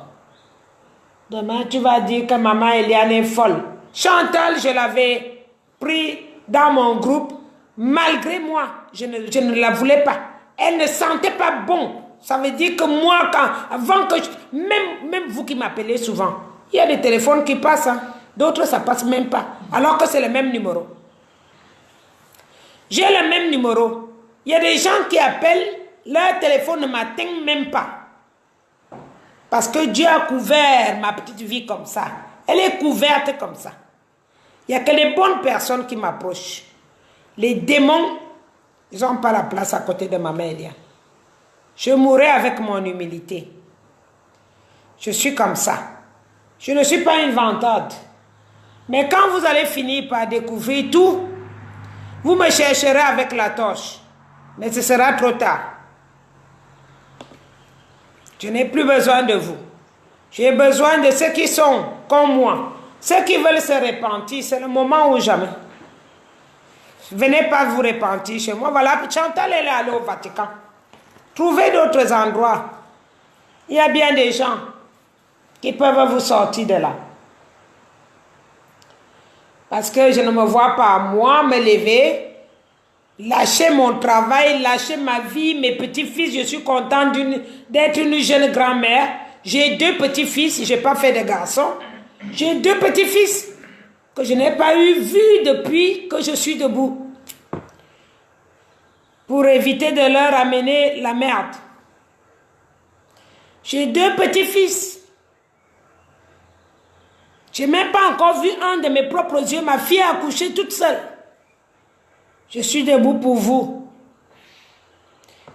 Demain, tu vas dire que maman Eliane est folle. Chantal, je l'avais pris dans mon groupe. Malgré moi, je ne la voulais pas. Elle ne sentait pas bon. Ça veut dire que moi, avant que même vous qui m'appelez souvent, il y a des téléphones qui passent. Hein. D'autres, ça passe même pas. Alors que c'est le même numéro. J'ai le même numéro. Il y a des gens qui appellent, leur téléphone ne m'atteint même pas. Parce que Dieu a couvert ma petite vie comme ça. Elle est couverte comme ça. Il n'y a que les bonnes personnes qui m'approchent. Les démons, ils n'ont pas la place à côté de ma mère. Je mourrai avec mon humilité. Je suis comme ça. Je ne suis pas une vantarde. Mais quand vous allez finir par découvrir tout, vous me chercherez avec la torche. Mais ce sera trop tard. Je n'ai plus besoin de vous. J'ai besoin de ceux qui sont comme moi. Ceux qui veulent se repentir, c'est le moment ou jamais. Venez pas vous repentir chez moi. Voilà, Chantal est allée au Vatican. Trouvez d'autres endroits. Il y a bien des gens qui peuvent vous sortir de là. Parce que je ne me vois pas, moi, me lever, lâcher mon travail, lâcher ma vie, mes petits-fils. Je suis contente d'être une jeune grand-mère. J'ai 2 petits-fils, je n'ai pas fait de garçons. J'ai 2 petits-fils que je n'ai pas eu vus depuis que je suis debout. Pour éviter de leur amener la merde. J'ai 2 petits-fils. Je n'ai même pas encore vu un de mes propres yeux. Ma fille a accouché toute seule. Je suis debout pour vous.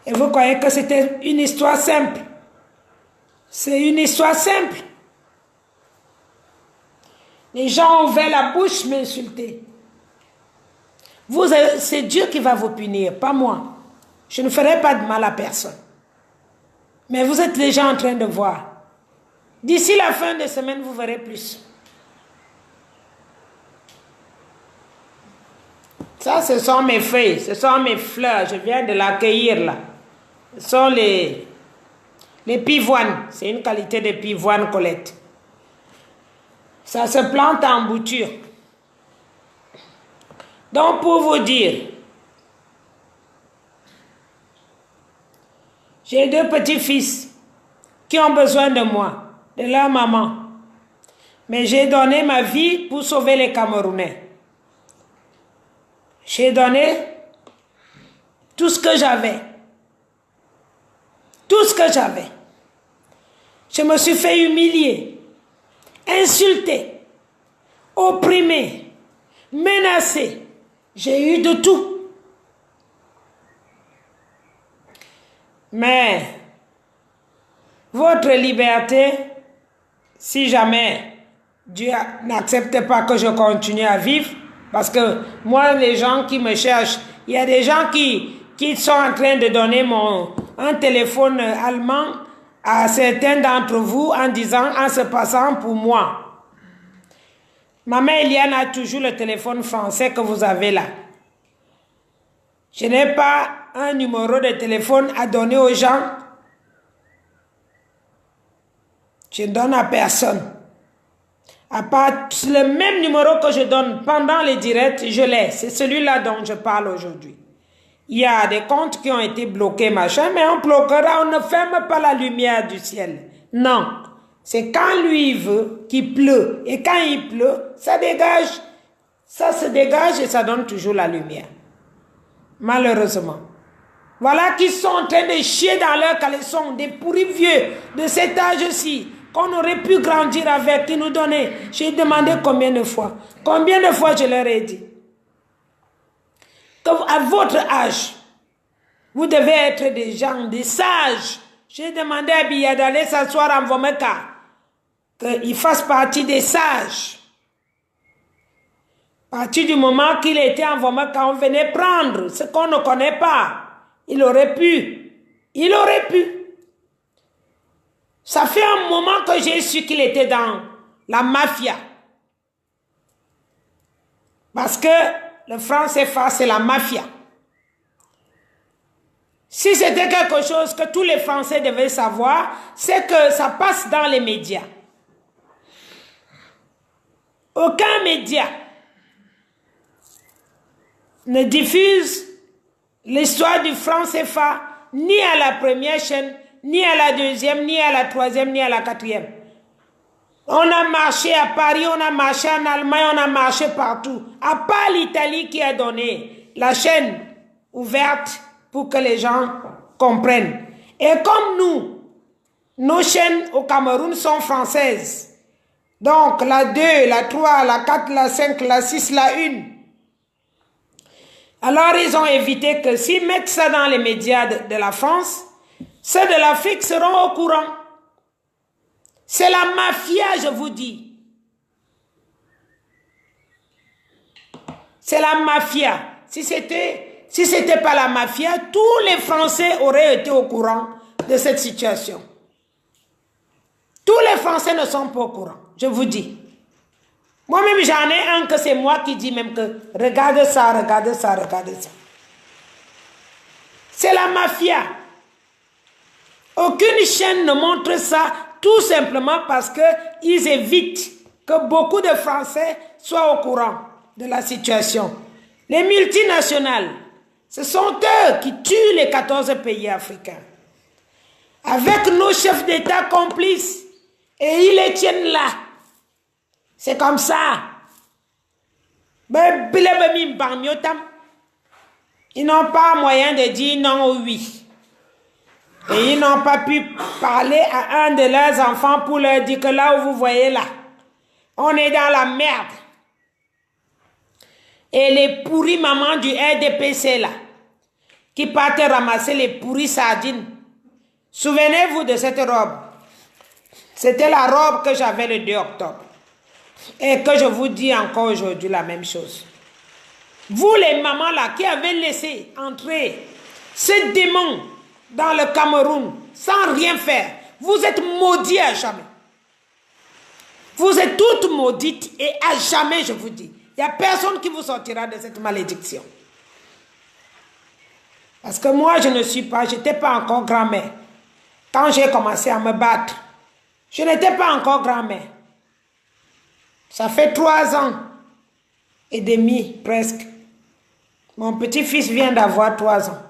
Et vous croyez que c'était une histoire simple? C'est une histoire simple. Les gens ont ouvert la bouche m'insulter. C'est Dieu qui va vous punir, pas moi. Je ne ferai pas de mal à personne. Mais vous êtes déjà en train de voir. D'ici la fin de semaine, vous verrez plus. Ça, ce sont mes feuilles, ce sont mes fleurs. Je viens de l'accueillir là. Ce sont les pivoines. C'est une qualité de pivoine Colette. Ça se plante en bouture. Donc, pour vous dire, j'ai 2 petits-fils qui ont besoin de moi, de leur maman. Mais j'ai donné ma vie pour sauver les Camerounais. J'ai donné tout ce que j'avais. Tout ce que j'avais. Je me suis fait humilier, insulter, opprimer, menacer. J'ai eu de tout. Mais votre liberté, si jamais Dieu n'accepte pas que je continue à vivre, parce que moi, les gens qui me cherchent, il y a des gens qui sont en train de donner un téléphone allemand à certains d'entre vous en disant, en se passant pour moi. Maman Eliane a toujours le téléphone français que vous avez là. Je n'ai pas un numéro de téléphone à donner aux gens. Je ne donne à personne. À part le même numéro que je donne pendant les directs, je l'ai. C'est celui-là dont je parle aujourd'hui. Il y a des comptes qui ont été bloqués, machin, mais on bloquera, on ne ferme pas la lumière du ciel. Non. C'est quand lui veut qu'il pleut. Et quand il pleut, ça dégage. Ça se dégage et ça donne toujours la lumière. Malheureusement. Voilà qu'ils sont en train de chier dans leurs caleçons, des pourris vieux de cet âge-ci, qu'on aurait pu grandir avec, qui nous donnaient. J'ai demandé combien de fois. Combien de fois je leur ai dit. Que à votre âge, vous devez être des gens, des sages. J'ai demandé à Biya d'aller s'asseoir en Vomeka, qu'il fasse partie des sages. À partir du moment qu'il était en Vomeka, on venait prendre ce qu'on ne connaît pas. Il aurait pu. Il aurait pu. Ça fait un moment que j'ai su qu'il était dans la mafia. Parce que le franc CFA, c'est la mafia. Si c'était quelque chose que tous les Français devaient savoir, c'est que ça passe dans les médias. Aucun média ne diffuse l'histoire du franc CFA ni à la première chaîne, ni à la deuxième, ni à la troisième, ni à la quatrième. On a marché à Paris, on a marché en Allemagne, on a marché partout. À part l'Italie qui a donné la chaîne ouverte pour que les gens comprennent. Et comme nous, nos chaînes au Cameroun sont françaises. Donc la 2, la 3, la 4, la 5, la 6, la 1. Alors ils ont évité que s'ils mettent ça dans les médias de la France, ceux de l'Afrique seront au courant. C'est la mafia, je vous dis. C'est la mafia. Si c'était pas la mafia, tous les Français auraient été au courant de cette situation. Tous les Français ne sont pas au courant, je vous dis. Moi-même, j'en ai un que c'est moi qui dis même que regarde ça, regarde ça, regarde ça. C'est la mafia. Aucune chaîne ne montre ça, tout simplement parce qu'ils évitent que beaucoup de Français soient au courant de la situation. Les multinationales, ce sont eux qui tuent les 14 pays africains. Avec nos chefs d'État complices, et ils les tiennent là. C'est comme ça. Ils n'ont pas moyen de dire non ou oui. Et ils n'ont pas pu parler à un de leurs enfants pour leur dire que là où vous voyez là, on est dans la merde. Et les pourris mamans du RDPC là, qui partaient ramasser les pourris sardines. Souvenez-vous de cette robe. C'était la robe que j'avais le 2 octobre. Et que je vous dis encore aujourd'hui la même chose. Vous les mamans là qui avez laissé entrer ce démon dans le Cameroun sans rien faire, vous êtes maudits à jamais. Vous êtes toutes maudites et à jamais, je vous dis. Il n'y a personne qui vous sortira de cette malédiction. Parce que moi, je n'étais pas encore grand-mère. Quand j'ai commencé à me battre, je n'étais pas encore grand-mère. Ça fait 3 ans et demi presque. Mon petit-fils vient d'avoir 3 ans.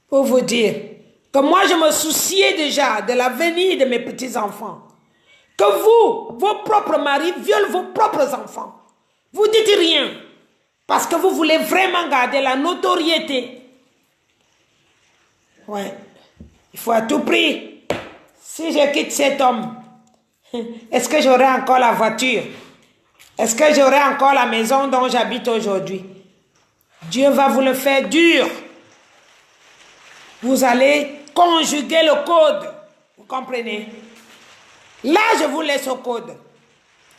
Pour vous dire que moi, je me souciais déjà de l'avenir de mes petits-enfants. Que vous, vos propres maris, violent vos propres enfants. Vous dites rien. Parce que vous voulez vraiment garder la notoriété. Ouais. Il faut à tout prix. Si je quitte cet homme, est-ce que j'aurai encore la voiture? Est-ce que j'aurai encore la maison dont j'habite aujourd'hui? Dieu va vous le faire dur. Vous allez conjuguer le code. Vous comprenez? Là, je vous laisse au code.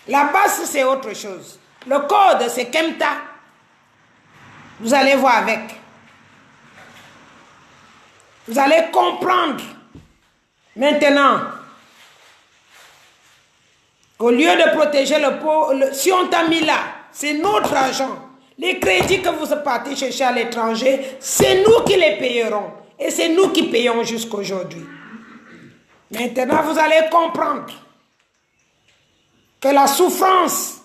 La base, c'est autre chose. Le code, c'est Kemta. Vous allez voir avec. Vous allez comprendre. Maintenant, au lieu de protéger le pauvre, si on t'a mis là, c'est notre argent. Les crédits que vous partez chercher à l'étranger, c'est nous qui les payerons. Et c'est nous qui payons jusqu'aujourd'hui. Maintenant, vous allez comprendre que la souffrance,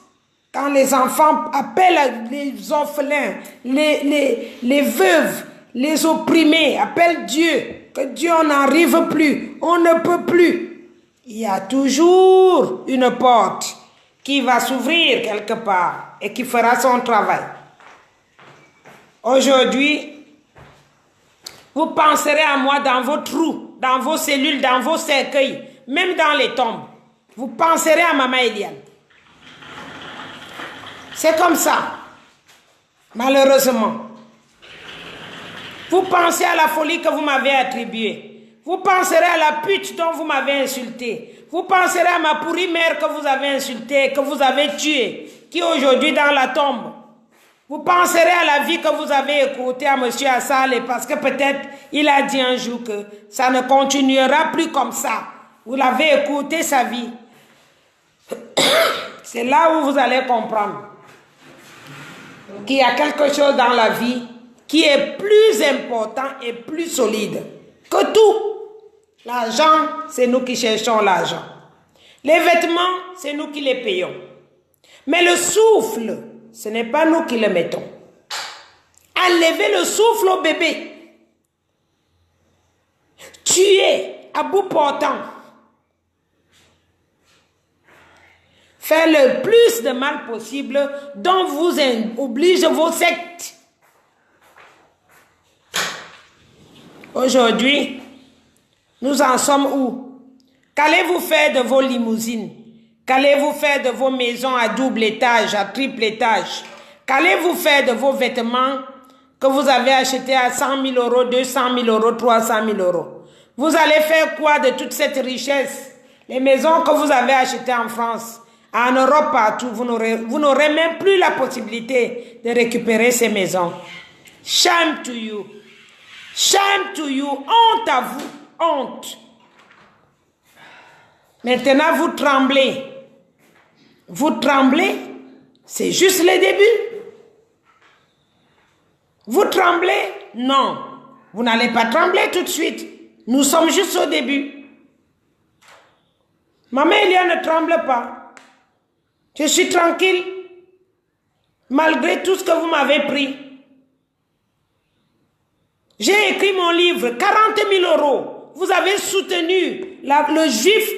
quand les enfants appellent les orphelins, les veuves, les opprimés, appellent Dieu, que Dieu n'arrive plus, on ne peut plus. Il y a toujours une porte qui va s'ouvrir quelque part et qui fera son travail. Aujourd'hui, vous penserez à moi dans vos trous, dans vos cellules, dans vos cercueils, même dans les tombes. Vous penserez à Maman Eliane. C'est comme ça, malheureusement. Vous pensez à la folie que vous m'avez attribuée. Vous penserez à la pute dont vous m'avez insulté. Vous penserez à ma pourrie mère que vous avez insultée, que vous avez tuée, qui est aujourd'hui dans la tombe. Vous penserez à la vie que vous avez écoutée à M. Assal, parce que peut-être il a dit un jour que ça ne continuera plus comme ça. Vous l'avez écouté sa vie. C'est là où vous allez comprendre qu'il y a quelque chose dans la vie qui est plus important et plus solide que tout. L'argent, c'est nous qui cherchons l'argent. Les vêtements, c'est nous qui les payons. Mais le souffle, ce n'est pas nous qui le mettons. Enlevez le souffle au bébé. Tuer à bout portant. Faire le plus de mal possible dont vous obligent vos sectes. Aujourd'hui, nous en sommes où? Qu'allez-vous faire de vos limousines? Qu'allez-vous faire de vos maisons à double étage, à triple étage? Qu'allez-vous faire de vos vêtements que vous avez achetés à 100 000 euros, 200 000 euros, 300 000 euros? Vous allez faire quoi de toute cette richesse? Les maisons que vous avez achetées en France, en Europe, partout, vous n'aurez même plus la possibilité de récupérer ces maisons. Shame to you. Shame to you. Honte à vous. Honte. Maintenant, vous tremblez. Vous tremblez. C'est juste le début. Vous tremblez? Non. Vous n'allez pas trembler tout de suite. Nous sommes juste au début. Maman Elia ne tremble pas. Je suis tranquille. Malgré tout ce que vous m'avez pris. J'ai écrit mon livre, 40 000 euros. Vous avez soutenu le juif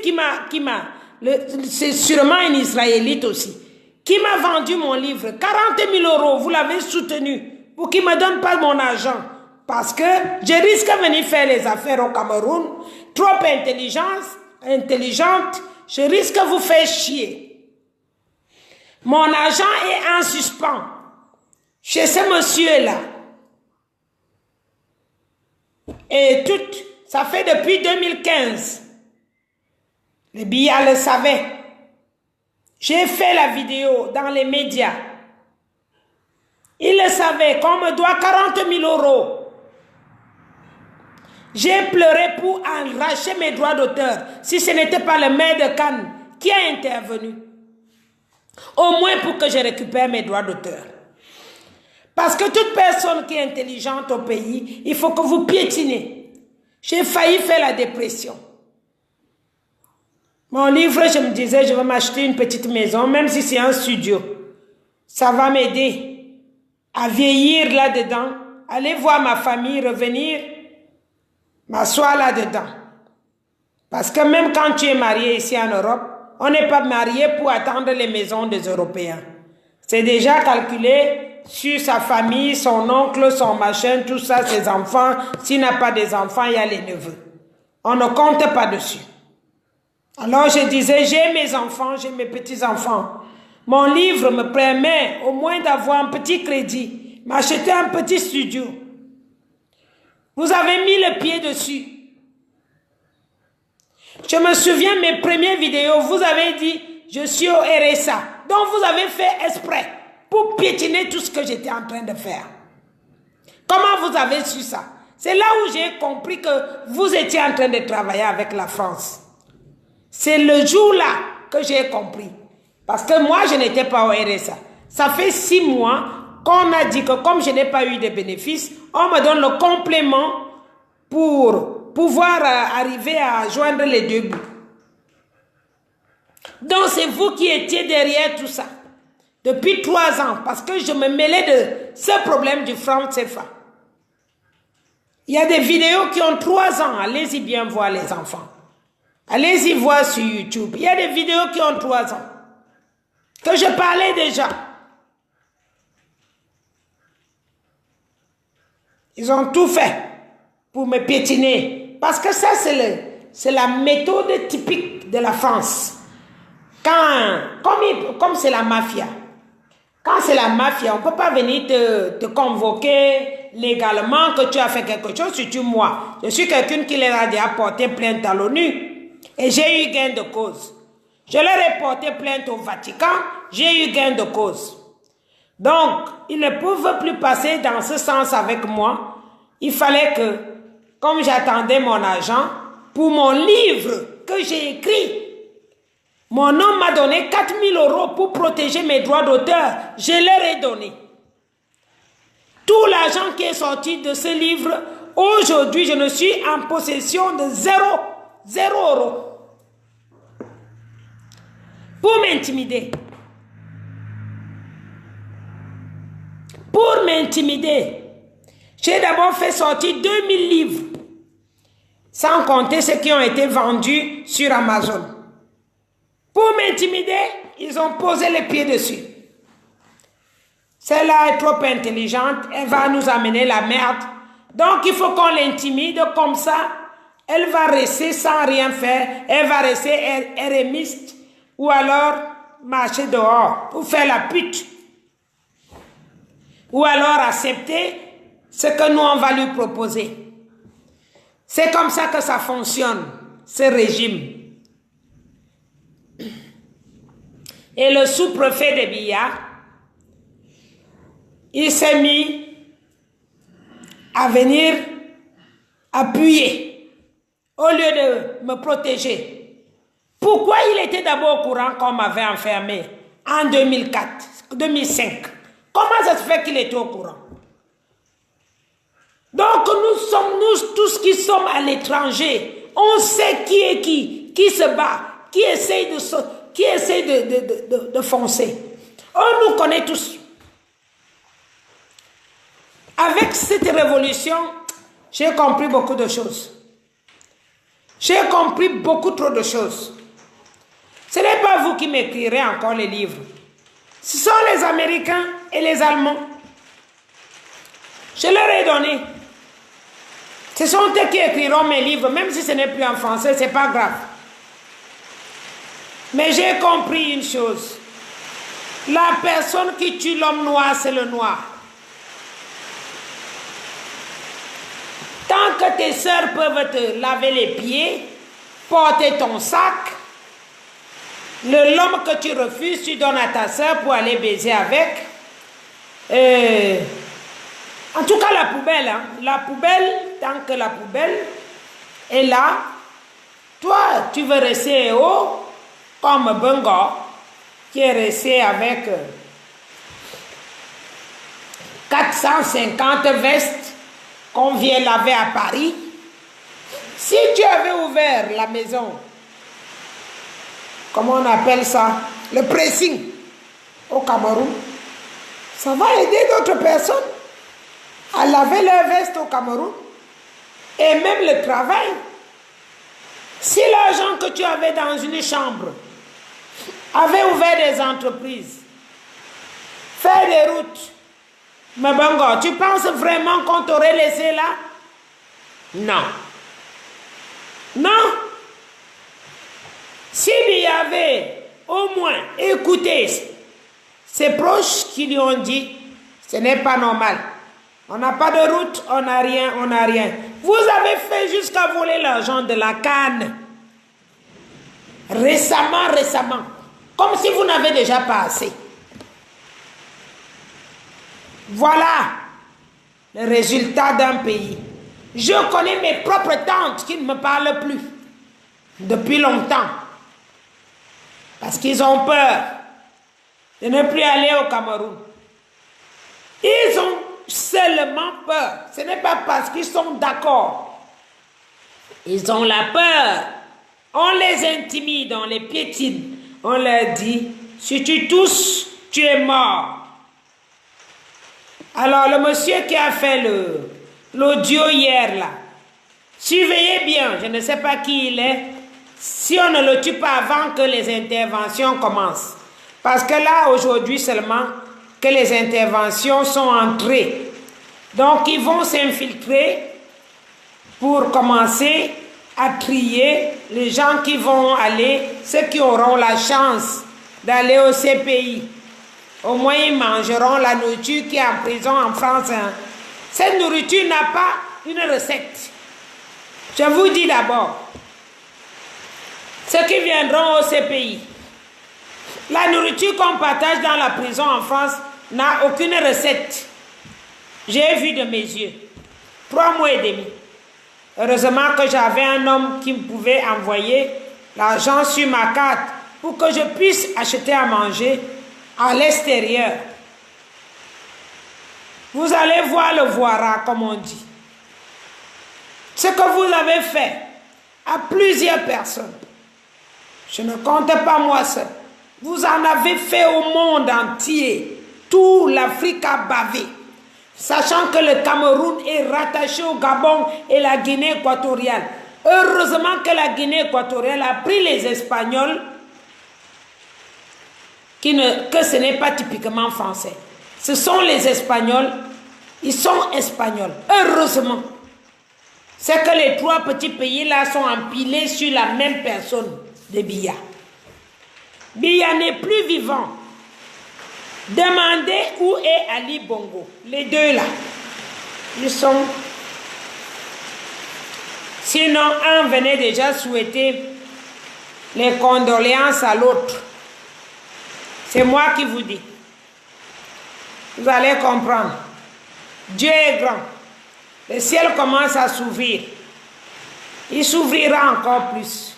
c'est sûrement un Israélite aussi, qui m'a vendu mon livre, 40 000 euros, vous l'avez soutenu, pour qu'il ne me donne pas mon argent. Parce que je risque de venir faire les affaires au Cameroun, trop intelligente, je risque de vous faire chier. Mon argent est en suspens chez ce monsieur-là. Et tout, ça fait depuis 2015. Le Biya le savait. J'ai fait la vidéo dans les médias. Il le savait qu'on me doit 40 000 euros. J'ai pleuré pour arracher mes droits d'auteur. Si ce n'était pas le maire de Cannes qui a intervenu. Au moins pour que je récupère mes droits d'auteur. Parce que toute personne qui est intelligente au pays, il faut que vous piétinez. J'ai failli faire la dépression. Mon livre, je me disais, je vais m'acheter une petite maison, même si c'est un studio. Ça va m'aider à vieillir là-dedans, aller voir ma famille, revenir, m'asseoir là-dedans. Parce que même quand tu es marié ici en Europe, on n'est pas marié pour attendre les maisons des Européens. C'est déjà calculé sur sa famille, son oncle, son machin, tout ça, ses enfants. S'il n'a pas des enfants, il y a les neveux. On ne compte pas dessus. Alors je disais, j'ai mes enfants, j'ai mes petits-enfants. Mon livre me permet au moins d'avoir un petit crédit, m'acheter un petit studio. Vous avez mis le pied dessus. Je me souviens mes premières vidéos, vous avez dit, je suis au RSA. Donc vous avez fait exprès pour piétiner tout ce que j'étais en train de faire. Comment vous avez su ça? C'est là où j'ai compris que vous étiez en train de travailler avec la France. C'est le jour-là que j'ai compris. Parce que moi, je n'étais pas au RSA. Ça fait 6 mois qu'on a dit que comme je n'ai pas eu de bénéfices, on me donne le complément pour pouvoir arriver à joindre les deux bouts. Donc c'est vous qui étiez derrière tout ça. Depuis 3 ans, parce que je me mêlais de ce problème du franc CFA. Il y a des vidéos qui ont 3 ans. Allez-y bien voir les enfants. Allez-y voir sur YouTube. Il y a des vidéos qui ont 3 ans. Que je parlais déjà. Ils ont tout fait pour me piétiner. Parce que ça, c'est la méthode typique de la France. Comme c'est la mafia. Quand c'est la mafia, on ne peut pas venir te convoquer légalement que tu as fait quelque chose, surtout moi. Je suis quelqu'un qui leur a déjà porté plainte à l'ONU. Et j'ai eu gain de cause. Je leur ai porté plainte au Vatican, j'ai eu gain de cause. Donc, ils ne peuvent plus passer dans ce sens avec moi. Il fallait que, comme j'attendais mon argent, pour mon livre que j'ai écrit, mon homme m'a donné 4 000 euros pour protéger mes droits d'auteur. Je leur ai donné. Tout l'argent qui est sorti de ce livre, aujourd'hui, je ne suis en possession de 0 euros. Pour m'intimider. Pour m'intimider. J'ai d'abord fait sortir 2000 livres. Sans compter ceux qui ont été vendus sur Amazon. Pour m'intimider, ils ont posé les pieds dessus. Celle-là est trop intelligente, elle va nous amener la merde. Donc il faut qu'on l'intimide comme ça. Elle va rester sans rien faire. Elle va rester érémiste. Ou alors marcher dehors pour faire la pute. Ou alors accepter ce que nous on va lui proposer. C'est comme ça que ça fonctionne, ce régime. Et le sous-préfet de Biya, il s'est mis à venir appuyer au lieu de me protéger. Pourquoi il était d'abord au courant qu'on m'avait enfermé en 2005? Comment ça se fait qu'il était au courant? Donc nous tous qui sommes à l'étranger, on sait qui est qui se bat, qui essaye de foncer. On nous connaît tous. Avec cette révolution, j'ai compris beaucoup de choses. J'ai compris beaucoup trop de choses. Ce n'est pas vous qui m'écrirez encore les livres. Ce sont les Américains et les Allemands. Je leur ai donné. Ce sont eux qui écriront mes livres, même si ce n'est plus en français, ce n'est pas grave. Mais j'ai compris une chose. La personne qui tue l'homme noir, c'est le noir. Tant que tes sœurs peuvent te laver les pieds, porter ton sac, l'homme que tu refuses, tu donnes à ta sœur pour aller baiser avec. En tout cas, la poubelle. Hein. La poubelle, tant que la poubelle est là, toi, tu veux rester haut, comme Bengo, qui est resté avec 450 vestes qu'on vient laver à Paris. Si tu avais ouvert la maison, comment on appelle ça, le pressing au Cameroun, ça va aider d'autres personnes à laver leurs vestes au Cameroun et même le travail. Si l'argent que tu avais dans une chambre avait ouvert des entreprises, faire des routes, mais Bongo, tu penses vraiment qu'on t'aurait laissé là? Non. Non. S'il y avait au moins écouté ses proches qui lui ont dit, ce n'est pas normal. On n'a pas de route, on n'a rien, on n'a rien. Vous avez fait jusqu'à voler l'argent de la canne. Récemment. Comme si vous n'avez déjà pas assez. Voilà le résultat d'un pays. Je connais mes propres tantes qui ne me parlent plus depuis longtemps. Parce qu'ils ont peur de ne plus aller au Cameroun. Ils ont seulement peur. Ce n'est pas parce qu'ils sont d'accord. Ils ont la peur. On les intimide, on les piétine. On leur dit, si tu tousses, tu es mort. Alors le monsieur qui a fait l'audio hier là, surveillez bien, je ne sais pas qui il est, si on ne le tue pas avant que les interventions commencent. Parce que là, aujourd'hui seulement, que les interventions sont entrées. Donc ils vont s'infiltrer pour commencer à trier les gens qui vont aller, ceux qui auront la chance d'aller au CPI. Au moins, ils mangeront la nourriture qui est en prison en France. Hein. Cette nourriture n'a pas une recette. Je vous dis d'abord, ceux qui viendront au CPI, la nourriture qu'on partage dans la prison en France n'a aucune recette. J'ai vu de mes yeux. 3 mois et demi. Heureusement que j'avais un homme qui me pouvait envoyer l'argent sur ma carte pour que je puisse acheter à manger à l'extérieur. Vous allez voir le voilà, comme on dit. Ce que vous avez fait à plusieurs personnes, je ne compte pas moi seul. Vous en avez fait au monde entier. Tout l'Afrique a bavé. Sachant que le Cameroun est rattaché au Gabon et la Guinée équatoriale. Heureusement que la Guinée équatoriale a pris les Espagnols, que ce n'est pas typiquement français. Ce sont les Espagnols, ils sont Espagnols. Heureusement. C'est que les 3 petits pays-là sont empilés sur la même personne de Biya. Biya n'est plus vivant. Demandez où est Ali Bongo. Les deux là. Ils sont Sinon, un venait déjà souhaiter les condoléances à l'autre. C'est moi qui vous dis. Vous allez comprendre. Dieu est grand. Le ciel commence à s'ouvrir. Il s'ouvrira encore plus.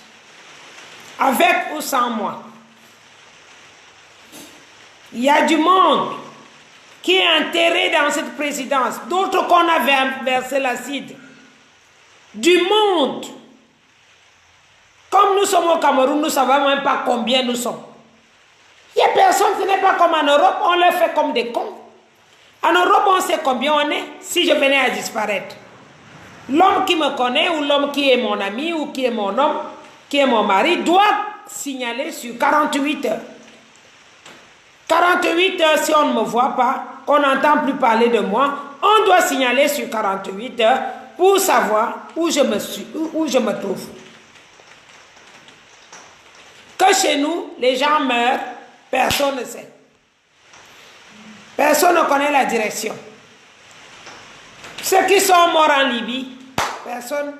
Avec ou sans moi. Il y a du monde qui est enterré dans cette présidence. D'autres qu'on a versé l'acide. Du monde. Comme nous sommes au Cameroun, nous ne savons même pas combien nous sommes. Il n'y a personne, ce n'est pas comme en Europe, on les fait comme des cons. En Europe, on sait combien on est si je venais à disparaître. L'homme qui me connaît ou l'homme qui est mon ami ou qui est mon homme, qui est mon mari, doit signaler sur 48 heures. 48 heures, si on ne me voit pas, qu'on n'entend plus parler de moi, on doit signaler sur 48 heures pour savoir où je me trouve. Que chez nous, les gens meurent, personne ne sait. Personne ne connaît la direction. Ceux qui sont morts en Libye, personne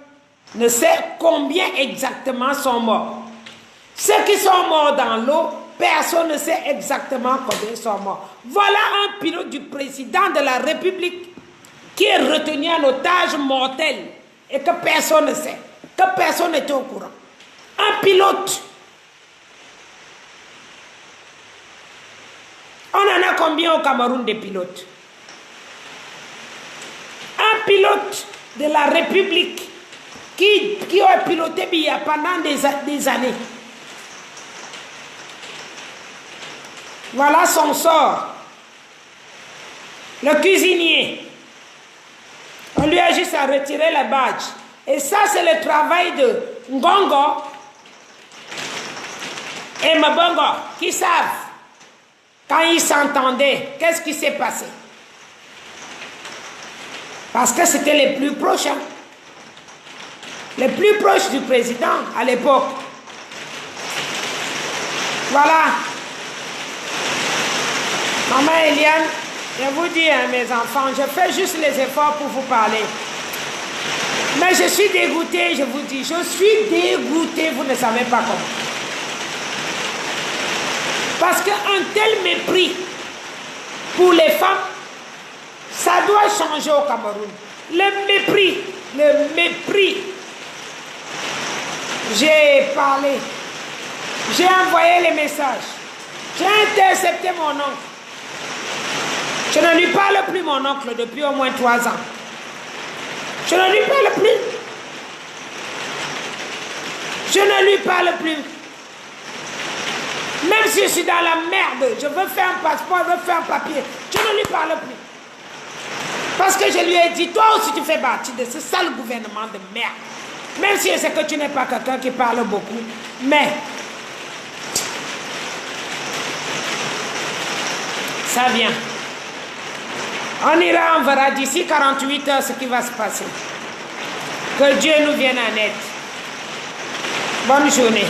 ne sait combien exactement sont morts. Ceux qui sont morts dans l'eau, personne ne sait exactement combien sont morts. Voilà un pilote du président de la République qui est retenu en otage mortel et que personne ne sait, que personne n'était au courant. Un pilote. On en a combien au Cameroun des pilotes? Un pilote de la République qui a piloté Biya pendant des années. Voilà son sort. Le cuisinier. On lui a juste à retirer la badge. Et ça, c'est le travail de Ngongo et Mabongo qui savent. Quand ils s'entendaient, qu'est-ce qui s'est passé? Parce que c'était les plus proches. Hein? Les plus proches du président à l'époque. Voilà. Maman Eliane, je vous dis, hein, mes enfants, je fais juste les efforts pour vous parler. Mais je suis dégoûtée, je vous dis. Je suis dégoûtée, vous ne savez pas comment. Parce qu'un tel mépris pour les femmes, ça doit changer au Cameroun. Le mépris, le mépris. J'ai parlé, j'ai envoyé les messages, j'ai intercepté mon oncle. Je ne lui parle plus, mon oncle, depuis au moins 3 ans. Je ne lui parle plus. Je ne lui parle plus. Même si je suis dans la merde, je veux faire un passeport, je veux faire un papier, je ne lui parle plus. Parce que je lui ai dit, toi aussi tu fais partie de ce sale gouvernement de merde. Même si je sais que tu n'es pas quelqu'un qui parle beaucoup. Mais, ça vient. On ira, on verra d'ici 48 heures ce qui va se passer. Que Dieu nous vienne en aide. Bonne journée.